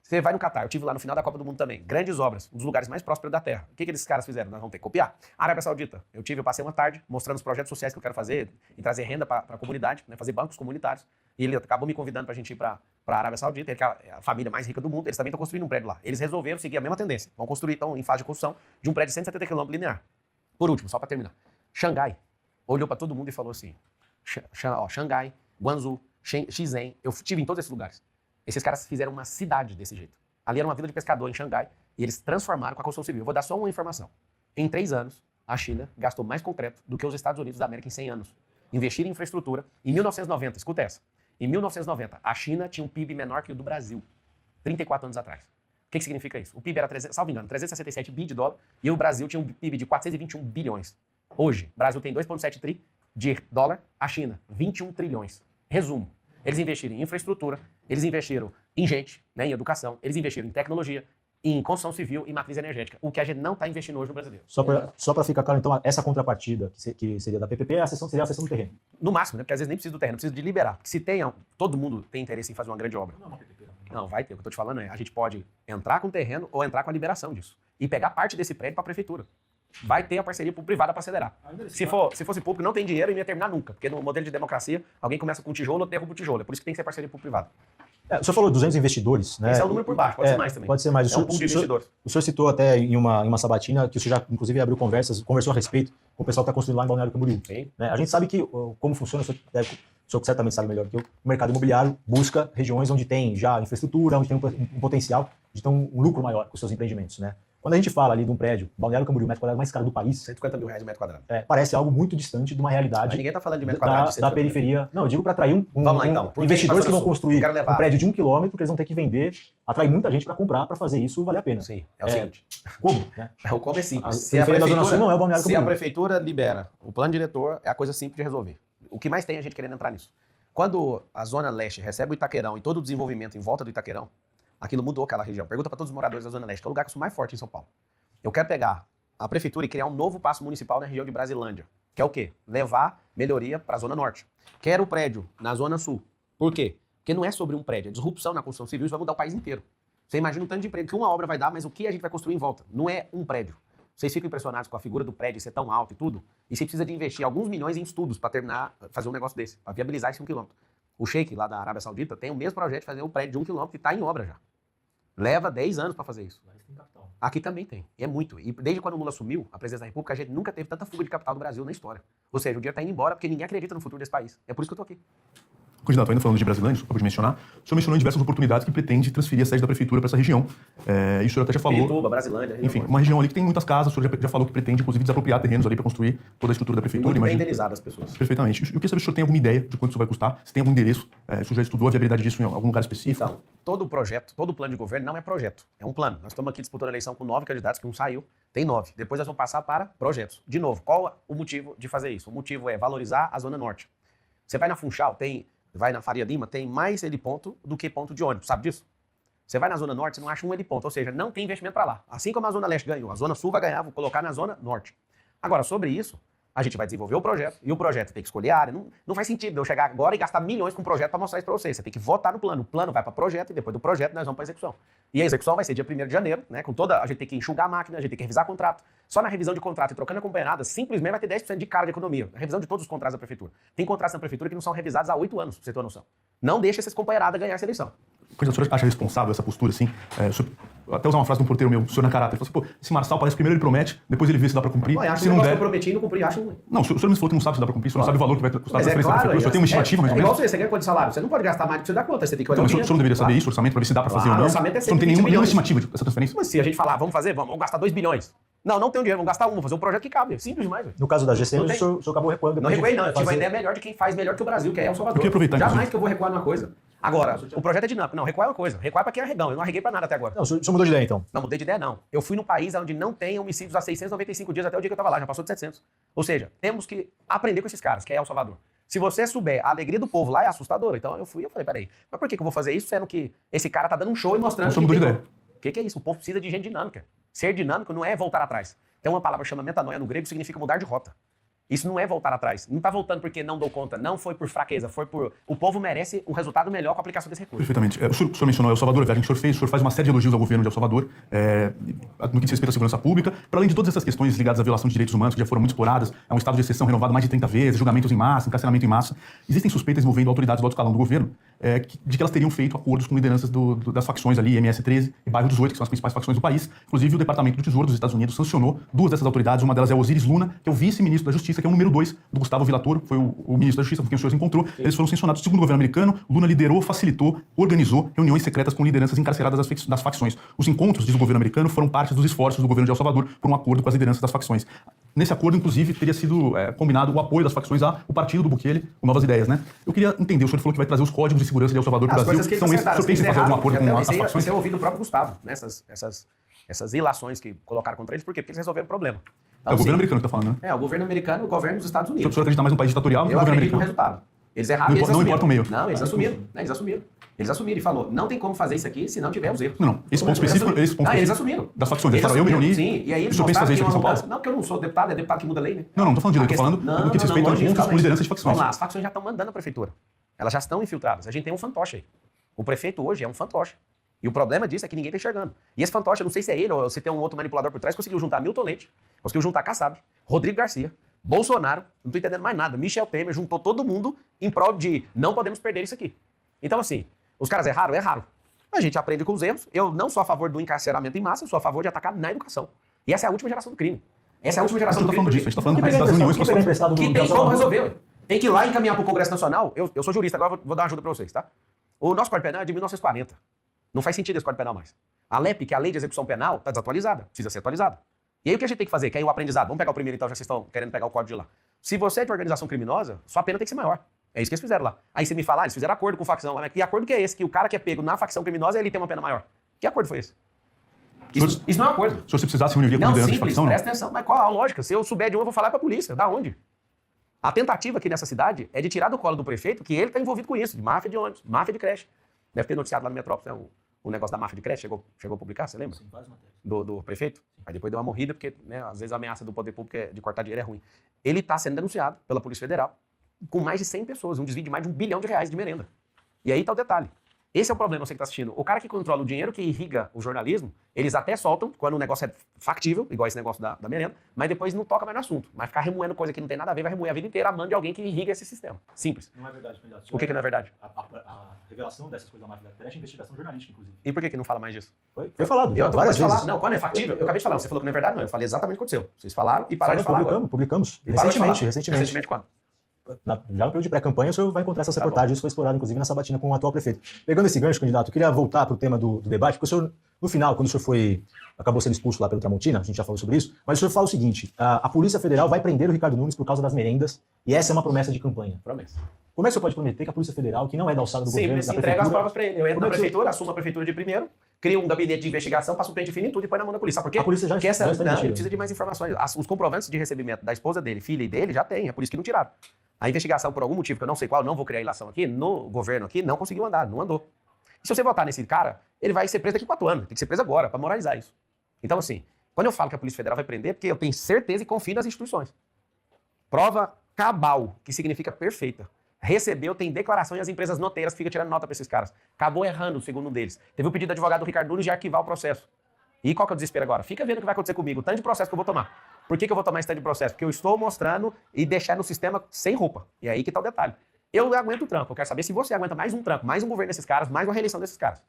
Você vai no Catar, eu estive lá no final da Copa do Mundo também. Grandes obras, um dos lugares mais prósperos da Terra. O que esses caras fizeram? Nós vamos ter que copiar. A Arábia Saudita, eu passei uma tarde mostrando os projetos sociais que eu quero fazer e trazer renda para a comunidade, né, fazer bancos comunitários. E ele acabou me convidando para a gente ir para a Arábia Saudita, ele que é a família mais rica do mundo, eles também estão construindo um prédio lá. Eles resolveram seguir a mesma tendência. Vão construir, estão em fase de construção de um prédio de 170 km linear. Por último, só para terminar. Xangai olhou para todo mundo e falou assim, Xangai, Guangzhou, Shenzhen, eu estive em todos esses lugares. Esses caras fizeram uma cidade desse jeito. Ali era uma vila de pescador em Xangai e eles transformaram com a construção civil. Eu vou dar só uma informação. Em 3 anos, a China gastou mais concreto do que os Estados Unidos da América em 100 anos. Investir em infraestrutura. Em 1990, escuta essa. Em 1990, a China tinha um PIB menor que o do Brasil. 34 anos atrás. O que significa isso? O PIB era, salvo engano, 367 bi de dólar e o Brasil tinha um PIB de 421 bilhões. Hoje, o Brasil tem 2,7 tri de dólar, a China, 21 trilhões. Resumo. Eles investiram em infraestrutura, eles investiram em gente, né, em educação, eles investiram em tecnologia, em construção civil e matriz energética, o que a gente não está investindo hoje no brasileiro.
Só para ficar claro, então, essa contrapartida que seria da PPP seria a cessão do terreno.
No máximo, né, porque às vezes nem precisa do terreno, precisa de liberar. Porque se todo mundo tem interesse em fazer uma grande obra. Não, vai ter. O que eu estou te falando é, a gente pode entrar com o terreno ou entrar com a liberação disso. E pegar parte desse prédio para a prefeitura. Vai ter a parceria público-privada para acelerar. Se fosse público, não tem dinheiro e não ia terminar nunca. Porque no modelo de democracia, alguém começa com tijolo, outro derruba o tijolo. É por isso que tem que ser parceria público-privada.
O senhor falou 200 investidores, né?
Esse é o número por baixo, pode ser mais também.
Pode ser mais.
É um pool de investidores.
O senhor citou até em uma sabatina que o senhor já, inclusive, abriu conversou a respeito com o pessoal que está construindo lá em Balneário Camboriú. Né? A gente sabe que como funciona, o senhor certamente sabe melhor que eu, o mercado imobiliário busca regiões onde tem já infraestrutura, onde tem um potencial de ter um lucro maior com os seus empreendimentos, né? Quando a gente fala ali de um prédio, Balneário Camboriú, o metro quadrado mais caro do país,
150 mil reais o metro quadrado.
Parece algo muito distante de uma realidade.
Mas ninguém está falando de metro quadrado
da periferia. Não, eu digo para atrair
Vamos lá, então.
investidores que vão construir um prédio de 1 quilômetro, que eles vão ter que vender, atrair muita gente para comprar, para fazer isso valer a pena.
Sim, é o seguinte.
Como? Né?
O como é simples.
Se a
prefeitura libera o plano diretor, é a coisa simples de resolver. O que mais tem é a gente querendo entrar nisso. Quando a Zona Leste recebe o Itaquerão e todo o desenvolvimento em volta do Itaquerão, aquilo mudou aquela região. Pergunta para todos os moradores da Zona Leste, que é o lugar que eu sou mais forte em São Paulo. Eu quero pegar a prefeitura e criar um novo paço municipal na região de Brasilândia. Que é o quê? Levar melhoria para a Zona Norte. Quero o prédio na Zona Sul. Por quê? Porque não é sobre um prédio. É disrupção na construção civil, isso vai mudar o país inteiro. Você imagina o tanto de emprego que uma obra vai dar, mas o que a gente vai construir em volta? Não é um prédio. Vocês ficam impressionados com a figura do prédio ser tão alto e tudo, e você precisa de investir alguns milhões em estudos para terminar, fazer um negócio desse, para viabilizar esse 1 quilômetro. O Sheik, lá da Arábia Saudita, tem o mesmo projeto de fazer um prédio de 1 quilômetro e está em obra já. Leva 10 anos para fazer isso. Aqui também tem, e é muito. E desde quando o Lula assumiu a presidência da República, a gente nunca teve tanta fuga de capital do Brasil na história. Ou seja, o dinheiro está indo embora porque ninguém acredita no futuro desse país. É por isso que eu estou aqui.
Candidato, ainda falando de Brasilândia, só para mencionar, o senhor mencionou em diversas oportunidades que pretende transferir a sede da prefeitura para essa região. E o senhor até já falou...
Pirituba, Brasilândia...
Enfim, uma região ali que tem muitas casas, o senhor já falou que pretende, inclusive, desapropriar terrenos ali para construir toda a estrutura da prefeitura.
Muito bem indenizado as pessoas.
Perfeitamente. Eu queria saber se o senhor tem alguma ideia de quanto isso vai custar, se tem algum endereço, se o senhor já estudou a viabilidade disso em algum lugar específico.
Então, todo projeto, todo plano de governo não é projeto, é um plano. Nós estamos aqui disputando a eleição com 9 candidatos, que um saiu, tem 9. Depois nós vamos passar para projetos. De novo, qual o motivo de fazer isso? O motivo é valorizar a Zona Norte. Você vai na Funchal, vai na Faria Lima, tem mais heliponto do que ponto de ônibus, sabe disso? Você vai na Zona Norte, você não acha um heliponto, ou seja, não tem investimento para lá. Assim como a Zona Leste ganhou, a Zona Sul vai ganhar, vou colocar na Zona Norte. Agora, sobre isso, a gente vai desenvolver o projeto, e o projeto tem que escolher a área. Não faz sentido eu chegar agora e gastar milhões com um projeto para mostrar isso para vocês. Você tem que votar no plano. O plano vai para projeto e depois do projeto nós vamos para execução. E a execução vai ser dia 1º de janeiro, né? A gente tem que enxugar a máquina, a gente tem que revisar contrato. Só na revisão de contrato e trocando a companheirada, simplesmente vai ter 10% de cara de economia. A revisão de todos os contratos da prefeitura. Tem contratos na prefeitura que não são revisados há 8 anos, pra você ter uma noção. Não deixa essas companheiradas ganhar essa eleição.
Coisa, o senhor acha responsável essa postura, assim? Até usar uma frase de um porteiro meu, o senhor na caráter, ele falou assim, pô, esse Marçal parece que primeiro ele promete, depois ele vê se dá pra cumprir.
Acho
se não der...
que eu prometi e não cumpri, acho ruim.
Não, o senhor me falou que não sabe se dá pra cumprir, o senhor não sabe o valor que vai custar a transferência da prefeitura, o senhor tem uma estimativa, mais ou menos?
Igual você ganha quanto de salário, você não pode gastar mais do que você dá conta, você tem que olhar
então, o senhor não deveria saber isso, o orçamento, pra ver se dá pra fazer ou não?
O orçamento é
o senhor não tem nenhuma estimativa dessa transferência?
Mas se a gente falar, vamos fazer, vamos gastar 2 bilhões. Não tenho dinheiro, vamos gastar vou fazer um projeto que cabe. Simples demais, velho.
No caso da GCM,
Não
o
tem.
senhor acabou recuando.
Não
depois
recuei,
de
não. Eu tive uma
fazer-
ideia melhor de quem faz melhor que o Brasil, que é El Salvador.
Eu queria aproveitar,
Jamais
inclusive.
que eu vou recuar numa coisa. Agora, o projeto é dinâmico. Não, recuar é uma coisa. Recuar é pra quem é arregão. Eu não arreguei pra nada até agora.
Não, o senhor mudou de ideia, então.
Não, mudei de ideia, não. Eu fui no país onde não tem homicídios há 695 dias até o dia que eu tava lá. Já passou de 700. Ou seja, temos que aprender com esses caras, que é El Salvador. Se você souber, a alegria do povo lá é assustadora. Então eu fui e falei, peraí, mas por que eu vou fazer isso sendo que esse cara tá dando um show e mostrando
Eu sou mudou de ideia.
O que é isso? O povo precisa de gente dinâmica. Ser dinâmico não é voltar atrás. Tem uma palavra que chama metanoia no grego, que significa mudar de rota. Isso não é voltar atrás. Não tá voltando porque não dou conta. Não foi por fraqueza, foi por... O povo merece um resultado melhor com a aplicação desse recurso.
Perfeitamente. O senhor mencionou El Salvador, a viagem que o senhor faz uma série de elogios ao governo de El Salvador, no que diz respeito à segurança pública, para além de todas essas questões ligadas à violação de direitos humanos, que já foram muito exploradas, é um estado de exceção renovado mais de 30 vezes, julgamentos em massa, encarceramento em massa. Existem suspeitas envolvendo autoridades do alto escalão do governo, de que elas teriam feito acordos com lideranças das facções ali, MS-13 e Bairro 18, que são as principais facções do país. Inclusive, o Departamento do Tesouro dos Estados Unidos sancionou duas dessas autoridades. Uma delas é o Osiris Luna, que é o vice-ministro da Justiça, que é o número 2 do Gustavo Villatoro, foi o ministro da Justiça com quem o senhor se encontrou. Eles foram sancionados. Segundo o governo americano, Luna liderou, facilitou, organizou reuniões secretas com lideranças encarceradas das facções. Os encontros, diz o governo americano, foram parte dos esforços do governo de El Salvador por um acordo com as lideranças das facções. Nesse acordo, inclusive, teria sido combinado o apoio das facções ao partido do Bukele, com Novas Ideias, né? Eu queria entender, o senhor falou que vai trazer os códigos de segurança de El Salvador para o Brasil.
Coisas que
São esses, o senhor pensa em fazer algum acordo com as facções?
Isso é ouvido do próprio Gustavo, né? Essas ilações que colocaram contra eles, por quê? Porque eles resolveram o problema. Então,
É o governo americano que está falando, né?
É, o governo americano e o governo dos Estados
O
Unidos.
senhor acredita mais no país ditatorial do que
Eu
no governo
acredito no
americano?
resultado. Eles erraram, eles
Não
assumiram.
importa o meio.
Não, eles assumiram. Né? Eles assumiram e falou, não tem como fazer isso aqui se não tiver os erros.
Não. Esse ponto específico,
Eles assumiram.
das facções. Eles falaram, eu me reuni.
Sim, e aí eles
o senhor pensa
mostraram
fazer
que
isso aqui em São Paulo?
Não, porque eu não sou deputado, é deputado que muda a lei, né?
Não, não tô falando de lei, tô falando do que diz respeito a encontros com lideranças de facções.
Vamos lá, as facções já estão mandando a prefeitura. Elas já estão infiltradas. A gente tem um fantoche aí. O prefeito hoje é um fantoche. E o problema disso é que ninguém está enxergando. E esse fantoche, eu não sei se é ele ou se tem um outro manipulador por trás, conseguiu juntar Milton Leite, conseguiu juntar Kassab, Rodrigo Garcia, Bolsonaro, não estou entendendo mais nada, Michel Temer, juntou todo mundo em prol de não podemos perder isso aqui. Então, assim, os caras erraram? Erraram. A gente aprende com os erros. Eu não sou a favor do encarceramento em massa, eu sou a favor de atacar na educação. E essa é a última geração do crime. Essa é a última geração do crime.
A gente está falando
Que
das reuniões com as
pegar
facções.
emprestado
Que
do
tem
El
como
Salvador.
resolver. Ué. Tem que ir lá e encaminhar para o Congresso Nacional. Eu sou jurista, agora vou dar uma ajuda para vocês, tá? O nosso Código Penal é de 1940. Não faz sentido esse Código Penal mais. A LEP, que é a Lei de Execução Penal, está desatualizada. Precisa ser atualizada. E aí o que a gente tem que fazer? Que é o aprendizado. Vamos pegar o primeiro então, já que vocês estão querendo pegar o código de lá. Se você é de organização criminosa, sua pena tem que ser maior. É isso que eles fizeram lá. Aí você me fala, eles fizeram acordo com facção. Mas que acordo que é esse? Que o cara que é pego na facção criminosa, ele tem uma pena maior. Que acordo foi esse? Isso não é um acordo.
Se você precisasse reunir com
Não,
liderança de
simples,
facção, não.
presta atenção. Mas qual a lógica? Se eu souber de um, eu vou falar pra polícia. Da onde? A tentativa aqui nessa cidade é de tirar do colo do prefeito que ele está envolvido com isso, de máfia de ônibus, máfia de creche. Deve ter noticiado lá no Metrópolis, né, o negócio da máfia de creche, chegou a publicar, você lembra?
Sim, várias matérias.
Do prefeito. Aí depois deu uma morrida, porque né, às vezes a ameaça do poder público de cortar dinheiro é ruim. Ele está sendo denunciado pela Polícia Federal com mais de 100 pessoas, um desvio de mais de R$1 bilhão de merenda. E aí está o detalhe. Esse é o problema, você que está assistindo. O cara que controla o dinheiro que irriga o jornalismo, eles até soltam quando o negócio é factível, igual esse negócio da merenda, mas depois não toca mais no assunto. Mas ficar remoendo coisa que não tem nada a ver, vai remoer a vida inteira a mão de alguém que irriga esse sistema. Simples.
Não é verdade, candidato.
O que não é verdade?
A revelação dessas coisas da máfia da creche é investigação jornalística, inclusive.
E por que não fala mais disso?
Foi falado.
Eu
várias
acabei de falar.
vezes.
Não, quando é factível, eu acabei de falar. Você falou que não é verdade, não. Eu falei exatamente o que aconteceu. Vocês falaram e pararam de falar.
Publicamos.
E pararam de falar.
Recentemente.
Recentemente quando?
Já no período de pré-campanha, o senhor vai encontrar essas
Tá
reportagens. Isso foi explorado, inclusive, na sabatina com o atual prefeito. Pegando esse gancho, candidato, eu queria voltar para o tema do debate, porque o senhor, no final, quando o senhor acabou sendo expulso lá pelo Tramontina, a gente já falou sobre isso, mas o senhor fala o seguinte, a Polícia Federal vai prender o Ricardo Nunes por causa das merendas, e essa é uma promessa de campanha.
Promessa.
Como é que o senhor pode prometer que a Polícia Federal, que não é da alçada do governo,
Simples,
da
entrega as
prefeitura...
provas pra ele. Eu entro
Como
na
é que
prefeitura, assumo a prefeitura de primeiro, crio um gabinete de investigação, passo um pente fino em tudo e põe na mão da polícia. Sabe por quê?
A polícia já
Porque essa,
está
não,
investida.
ele precisa de mais informações. Os comprovantes de recebimento da esposa dele, filha e dele, já tem. É por isso que não tiraram. A investigação, por algum motivo que eu não sei qual, não vou criar ilação aqui, no governo aqui, não conseguiu andar, não andou. E se você votar nesse cara, ele vai ser preso daqui a 4 anos. Tem que ser preso agora, para moralizar isso. Então, assim, quando eu falo que a Polícia Federal vai prender, é porque eu tenho certeza e confio nas instituições. Prova cabal, que significa perfeita. Recebeu, tem declaração e as empresas noteiras ficam tirando nota para esses caras. Acabou errando, segundo um deles. Teve o pedido do advogado do Ricardo Nunes de arquivar o processo. E qual que é o desespero agora? Fica vendo o que vai acontecer comigo, o tanto de processo que eu vou tomar. Por que eu vou tomar esse tanto de processo? Porque eu estou mostrando e deixando o sistema sem roupa. E é aí que está o detalhe. Eu aguento o tranco. Eu quero saber se você aguenta mais um tranco, mais um governo desses caras, mais uma reeleição desses caras.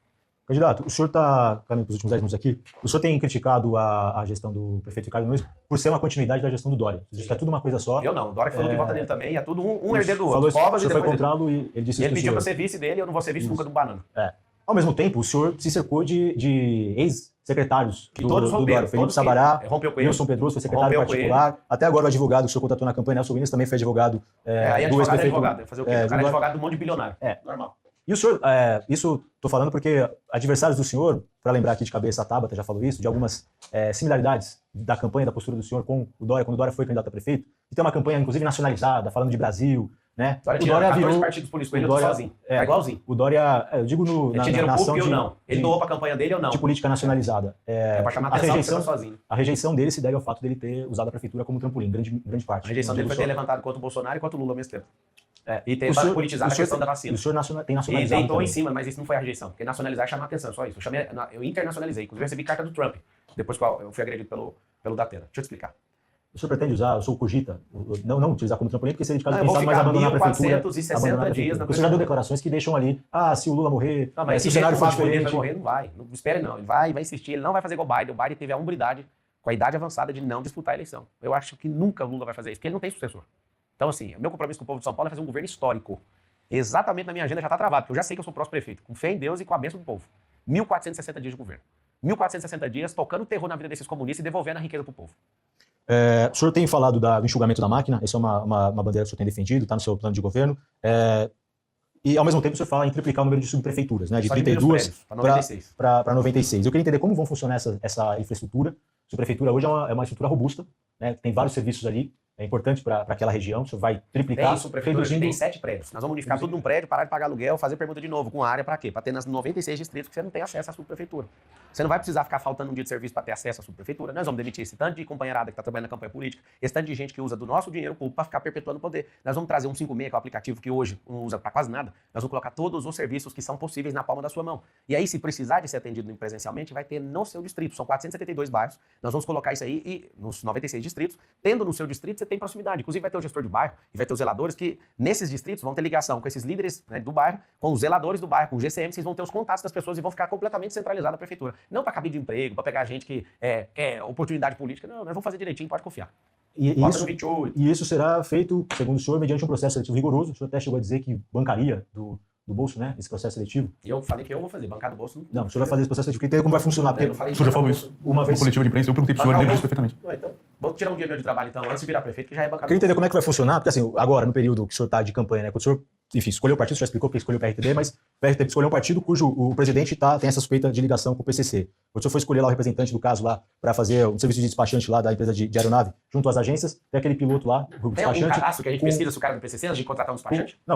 Candidato, o senhor está, caminhando para os últimos 10 minutos aqui, o senhor tem criticado a gestão do prefeito Ricardo Nunes por ser uma continuidade da gestão do Dória. Diz que é tudo uma coisa só.
Eu não. O Dória falou que vota nele também. É tudo um herdeiro do
Falou
outro.
isso, o
Covas e
senhor foi
depois
encontrá-lo e ele disse
ele
isso
pediu
pro
para
senhor.
ser vice dele, eu não vou ser vice nunca de um banana.
Ao mesmo tempo, o senhor se cercou de secretários
Que todos
do
romperam,
Dória. Felipe
todos
Sabará,
rompeu com ele.
Wilson Pedroso foi secretário
Rompeu com
particular. Até agora o advogado que o senhor contratou na campanha, Nelson Williams, também foi advogado
Aí
do
advogado é
ex-prefeito.
advogado. Fazer o quê? O cara é advogado de um monte de bilionário. Normal.
E o senhor, isso estou falando porque adversários do senhor, para lembrar aqui de cabeça, a Tabata já falou isso, de algumas similaridades da campanha, da postura do senhor com o Dória, quando o Dória foi candidato a prefeito, e tem uma campanha, inclusive, nacionalizada, falando de Brasil, né?
O Dória virou 14 partidos políticos, ele sozinho. Tá igualzinho.
O Dória, eu digo
na nação de... não. Ele doou para a campanha dele ou não?
De política nacionalizada.
Para chamar atenção, você tá sozinho.
A rejeição dele se deve ao fato dele ter usado a prefeitura como trampolim, grande parte.
A rejeição dele foi ter levantado contra o Bolsonaro e contra o Lula ao mesmo tempo. E ter
senhor,
politizado a questão da vacina.
O senhor tem nacionalizado.
E deitou em cima, mas isso não foi a rejeição. Porque nacionalizar é chamar atenção, só isso. Eu internacionalizei. Inclusive, eu recebi carta do Trump, depois que eu fui agredido pelo Datena. Deixa eu te explicar.
O senhor pretende usar, o senhor cogita, não utilizar como trampolim, porque seria de caso
pensado,
mas abandonar a prefeitura.
460 dias na
Você já deu declarações que deixam ali, se o Lula morrer,
não, mas
se o cenário for diferente...
Vai morrer, não vai. Não espere não. Ele vai insistir, ele não vai fazer igual o Biden. O Biden teve a hombridade, com a idade avançada, de não disputar a eleição. Eu acho que nunca o Lula vai fazer isso, porque ele não tem sucessor. Então, assim, o meu compromisso com o povo de São Paulo é fazer um governo histórico. Exatamente na minha agenda já está travado, porque eu já sei que eu sou o próximo prefeito, com fé em Deus e com a bênção do povo. 1.460 dias de governo. 1.460 dias tocando terror na vida desses comunistas e devolvendo a riqueza para o povo.
O senhor tem falado do enxugamento da máquina, essa é uma bandeira que o senhor tem defendido, está no seu plano de governo. E, ao mesmo tempo, o senhor fala em triplicar o número de subprefeituras, né, de 32 para 96. Eu queria entender como vão funcionar essa infraestrutura. A subprefeitura hoje é uma estrutura robusta, né, tem vários serviços ali. É importante para aquela região, o senhor vai triplicar.
Tem 7 prédios. Nós vamos unificar tudo num prédio, parar de pagar aluguel, fazer permuta de novo, com área para quê? Para ter nas 96 distritos que você não tem acesso à subprefeitura. Você não vai precisar ficar faltando um dia de serviço para ter acesso à subprefeitura. Nós vamos demitir esse tanto de companheirada que está trabalhando na campanha política, esse tanto de gente que usa do nosso dinheiro público para ficar perpetuando o poder. Nós vamos trazer um 56, que é o aplicativo que hoje não usa para quase nada. Nós vamos colocar todos os serviços que são possíveis na palma da sua mão. E aí, se precisar de ser atendido presencialmente, vai ter no seu distrito. São 472 bairros. Nós vamos colocar isso aí e nos 96 distritos. Tendo no seu distrito, você tem proximidade. Inclusive, vai ter o gestor de bairro e vai ter os zeladores que, nesses distritos, vão ter ligação com esses líderes, né, do bairro, com os zeladores do bairro, com o GCM, vocês vão ter os contatos das pessoas e vão ficar completamente centralizados na prefeitura. Não para cabide de emprego, para pegar gente que quer oportunidade política. Não, nós vamos fazer direitinho, pode confiar.
E isso será feito, segundo o senhor, mediante um processo seletivo rigoroso. O senhor até chegou a dizer que bancaria do bolso, né, esse processo seletivo.
E eu falei que eu vou fazer, bancar do bolso.
Não, o senhor vai fazer esse processo seletivo, porque como vai funcionar? Porque
o senhor já falou isso uma vez. No coletivo de imprensa, eu perguntei para o senhor, ele disse perfeitamente.
Então, vou tirar um dia meu de trabalho, então, antes de virar prefeito, que já é bancado.
Queria entender como é que vai funcionar, porque assim, agora, no período que o senhor está de campanha, né, quando o senhor, enfim, escolheu o partido, o senhor já explicou que escolheu o PRTB, mas o PRTB escolheu um partido cujo o presidente tem essa suspeita de ligação com o PCC. O senhor foi escolher lá o representante do caso lá, para fazer um serviço de despachante lá da empresa de aeronave, junto às agências, tem aquele piloto lá, o despachante.
Tem um cadastro que a gente pesquisa se o cara do PCC antes de contratar um despachante?
Não,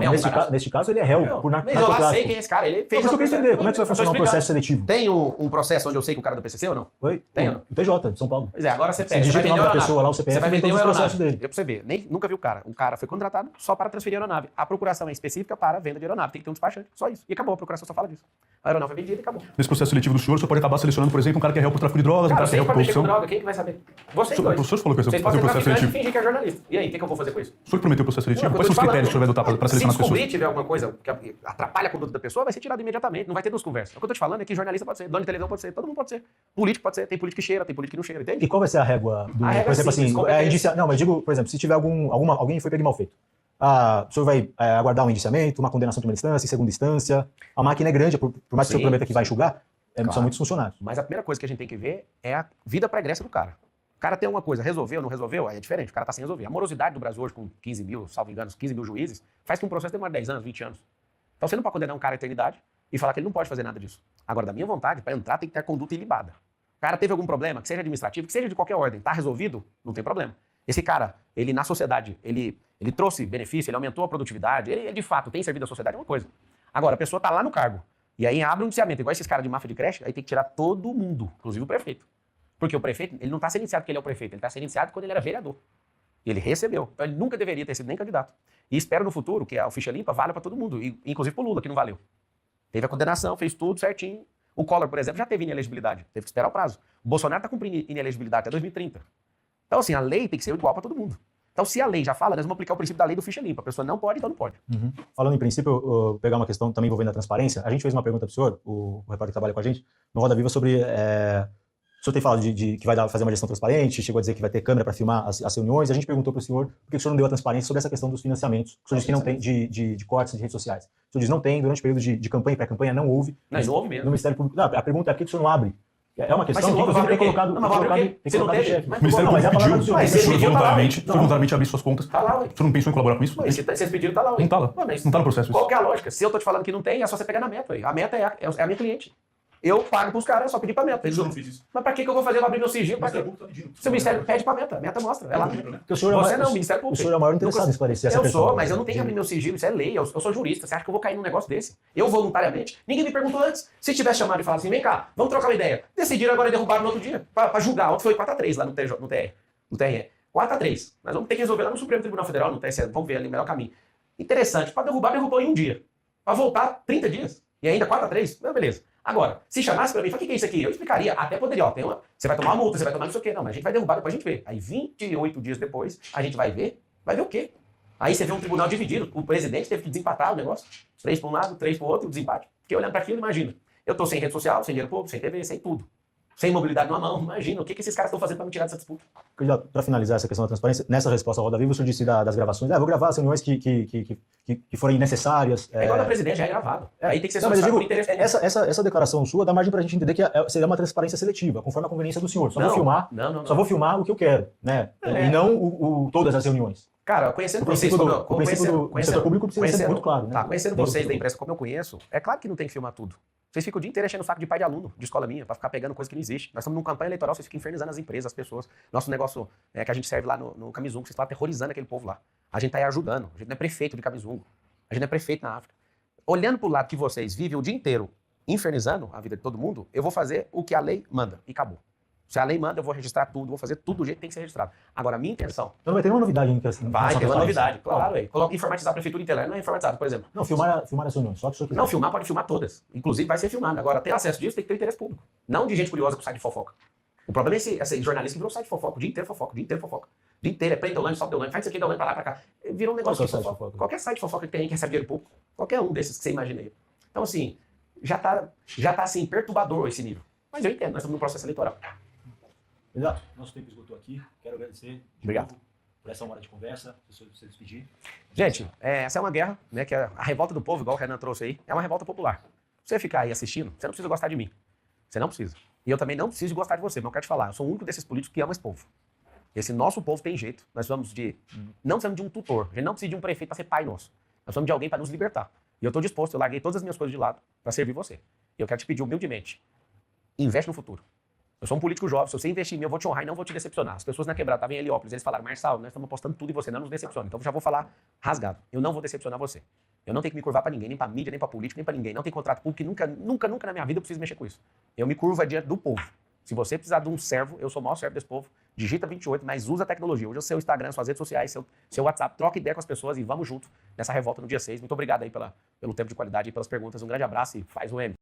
nesse caso ele é réu por narcotráfico.
Eu lá sei quem é esse cara, ele fez...
Mas eu queria entender, como é que vai funcionar um processo seletivo?
Tem um processo onde eu sei que o cara do PCC ou não?
Oi?
Tem ou não?
O TJ, de São Paulo.
Pois é, agora você pega.
Você digita o nome da pessoa lá, o CPF,
você vai vender o
processo dele.
Eu pra você ver, nunca vi o cara. O cara foi contratado só para transferir a aeronave. A procuração é específica para a venda de aeronave. Tem que ter um despachante, só isso. E acabou, a procuração só fala disso. A aeronave é vendida e acabou.
Nesse processo seletivo do senhor, o senhor pode acabar selecionando, por exemplo, um cara que é réu por tráfico de drogas, um cara que é réu por corrupção.
Droga, quem que vai saber? Vocês dois.
O senhor falou que
vocês
fazer o processo seletivo.
Fingir que é jornalista. E aí, o que eu vou fazer com isso?
O senhor prometeu o processo seletivo? Quais são os critérios que o senhor vai adotar para selecionar as pessoas?
Se descobrir, tiver alguma coisa que atrapalha a conduta da pessoa, vai ser tirado imediatamente. Não vai ter duas conversas. O que eu tô te falando é que jornalista pode ser, dono de televisão pode ser, todo mundo pode ser. Político pode ser, tem político que cheira, tem político que não cheira, entende?
E qual vai ser a régua do... Por exemplo, assim, não, mas digo, por exemplo, se tiver alguém foi pego mal feito. O senhor vai aguardar um indiciamento, uma condenação de primeira instância, em segunda instância. A máquina é grande, por mais que o senhor prometa que vai enxugar, são muitos funcionários.
Mas a primeira coisa que a gente tem que ver é a vida pregressa do cara. O cara tem uma coisa, resolveu, não resolveu, aí é diferente, o cara tá sem resolver. A morosidade do Brasil hoje, com 15 mil, salvo engano, 15 mil juízes, faz que um processo demore 10 anos, 20 anos. Então você não pode condenar um cara à eternidade e falar que ele não pode fazer nada disso. Agora, da minha vontade, para entrar tem que ter conduta ilibada. O cara teve algum problema, que seja administrativo, que seja de qualquer ordem, tá resolvido, não tem problema. Esse cara, ele na sociedade, ele trouxe benefício, ele aumentou a produtividade, ele de fato tem servido à sociedade, é uma coisa. Agora, a pessoa tá lá no cargo, e aí abre um indiciamento, igual esses caras de máfia de creche, aí tem que tirar todo mundo, inclusive o prefeito. Porque o prefeito, ele não está sendo iniciado porque ele é o prefeito, ele está sendo iniciado quando ele era vereador. Ele recebeu. Então ele nunca deveria ter sido nem candidato. E espero no futuro que a ficha limpa valha para todo mundo, inclusive para o Lula, que não valeu. Teve a condenação, fez tudo certinho. O Collor, por exemplo, já teve inelegibilidade, teve que esperar o prazo. O Bolsonaro está cumprindo inelegibilidade até 2030. Então, assim, a lei tem que ser igual para todo mundo. Então, se a lei já fala, nós vamos aplicar o princípio da lei do ficha limpa. A pessoa não pode, então não pode.
Uhum. Falando em princípio, eu vou pegar uma questão também envolvendo a transparência. A gente fez uma pergunta para o senhor, o repórter que trabalha com a gente, no Roda Viva, sobre... O senhor tem falado de que vai fazer uma gestão transparente, chegou a dizer que vai ter câmera para filmar as reuniões. A gente perguntou para o senhor por que o senhor não deu a transparência sobre essa questão dos financiamentos. O senhor disse que não tem de cortes de redes sociais. O senhor diz não tem, durante o período de campanha e pré-campanha não houve.
Não houve mesmo.
No Ministério Público. Não, a pergunta é por que o senhor não abre É uma questão
Mas
que
se
inclusive tem
não,
colocado.
não, mas
tem
você não
colocado
teve?
chefe.
Mas
O Ministério
Não, mas é a
Público
palavra
pediu,
do
Mas
você
esse pedido tá lá,
voluntariamente,
ué.
foi voluntariamente abrir suas contas.
Tá lá, ué.
Você não pensou em colaborar com isso?
Mas vocês pediram, tá lá, ué.
Não tá lá.
Ué, mas
Não tá no processo
qual
isso.
que é a lógica? Se eu tô te falando que não tem, é só você pegar na meta, ué. A meta é a minha cliente. Eu pago pros caras, é só pedir pra meta.
Eu não fiz isso.
Mas pra que eu vou fazer? Eu vou abrir meu sigilo? Pra quê?
Público tá pedindo.
Se o Ministério pede pra meta, a meta mostra. É lá.
Porque o senhor é o
Você
maior-
não, o Ministério
o
Público.
senhor é o maior interessado em esclarecer essa
Eu
questão.
sou, mas eu não tenho que abrir meu sigilo, isso é lei, eu sou jurista. Você acha que eu vou cair num negócio desse? Eu voluntariamente? Ninguém me perguntou antes. Se tivesse chamado e falado assim, vem cá, vamos trocar uma ideia. Decidiram agora derrubar no outro dia, pra julgar. Ontem foi 4-3 lá no TRE. 4-3. Nós vamos ter que resolver lá no Supremo Tribunal Federal, no TSE, vamos ver ali o melhor caminho. Interessante, pra derrubar, derrubou em um dia. Pra voltar, 30 dias. E ainda 4-3, beleza. Agora, se chamasse pra mim, fala, o que é isso aqui? Eu explicaria, até poderia, ó, você vai tomar uma multa, você vai tomar não sei o quê. Não, mas a gente vai derrubar, depois a gente vê. Aí 28 dias depois, a gente vai ver o quê? Aí você vê um tribunal dividido, o presidente teve que desempatar o negócio, 3 para um lado, 3 para o outro, o desempate. Fiquei olhando para aquilo, imagina. Eu tô sem rede social, sem dinheiro público, sem TV, sem tudo. Sem mobilidade numa mão, imagina, o que esses caras estão fazendo para me tirar dessa disputa?
Para finalizar essa questão da transparência, nessa resposta à Roda Viva, o senhor disse das gravações. Vou gravar as reuniões que forem necessárias.
É igual da presidente, já é gravado. Aí tem que ser
Não, mas eu
solicitado
digo,
por interesse.
essa declaração sua dá margem para a gente entender que seria uma transparência seletiva, conforme a conveniência do senhor. Só vou filmar o que eu quero, né? E não todas as reuniões.
Cara, conhecendo
O
vocês,
princípio do setor público precisa ser muito claro, né?
Tá, conhecendo vocês da imprensa como eu conheço, é claro que não tem que filmar tudo. Vocês ficam o dia inteiro enchendo o saco de pai de aluno, de escola minha, pra ficar pegando coisa que não existe. Nós estamos numa campanha eleitoral, vocês ficam infernizando as empresas, as pessoas. Nosso negócio é que a gente serve lá no Camisungo, vocês estão aterrorizando aquele povo lá. A gente tá aí ajudando, a gente não é prefeito de Camisungo, a gente não é prefeito na África. Olhando pro lado que vocês vivem o dia inteiro infernizando a vida de todo mundo, eu vou fazer o que a lei manda e acabou. Se a lei manda, eu vou registrar tudo, vou fazer tudo do jeito que tem que ser registrado. Agora, a minha intenção...
Então vai ter uma novidade em
Vai ter uma novidade, claro. Coloca informatizar a prefeitura inteira, não é informatizado, por exemplo.
Não, filmar as reuniões, só que o senhor quiser.
Não, filmar pode filmar todas. Inclusive vai ser filmado. Agora, ter acesso disso tem que ter interesse público. Não de gente curiosa com site de fofoca. O problema é esse jornalista que virou site de fofoca, o dia inteiro fofoca, o dia inteiro fofoca. O dia inteiro é prende online, sobe online, faz isso aqui, online, pra lá, pra cá. Virou um negócio de fofoca. Qualquer site de fofoca que tem aí que recebe dinheiro público, qualquer um desses que você imagina aí. Então, assim, já tá assim, perturbador esse nível. Mas eu entendo, nós estamos num processo eleitoral.
Exato. Nosso tempo esgotou aqui. Quero agradecer.
Obrigado.
Por essa hora de conversa, se você despedir.
Gente, essa é uma guerra, né? Que é a revolta do povo, igual o Renan trouxe aí, é uma revolta popular. Se você ficar aí assistindo, você não precisa gostar de mim. Você não precisa. E eu também não preciso gostar de você, mas eu quero te falar, eu sou o único desses políticos que ama esse povo. Esse nosso povo tem jeito. Nós vamos não precisamos de um tutor, a gente não precisa de um prefeito para ser pai nosso. Nós precisamos de alguém para nos libertar. E eu estou disposto, eu larguei todas as minhas coisas de lado para servir você. E eu quero te pedir humildemente, investe no futuro. Eu sou um político jovem, se você investir em mim, eu vou te honrar e não vou te decepcionar. As pessoas na quebrada estavam em Heliópolis, eles falaram, Marçal, nós estamos apostando tudo em você, não nos decepcione. Então eu já vou falar rasgado. Eu não vou decepcionar você. Eu não tenho que me curvar para ninguém, nem para mídia, nem para político, nem para ninguém. Não tem contrato público, nunca na minha vida eu preciso mexer com isso. Eu me curvo diante do povo. Se você precisar de um servo, eu sou o maior servo desse povo. Digita 28, mas usa a tecnologia. Usa o seu Instagram, suas redes sociais, seu WhatsApp. Troca ideia com as pessoas e vamos junto nessa revolta no dia 6. Muito obrigado aí pelo tempo de qualidade e pelas perguntas. Um grande abraço e faz o M.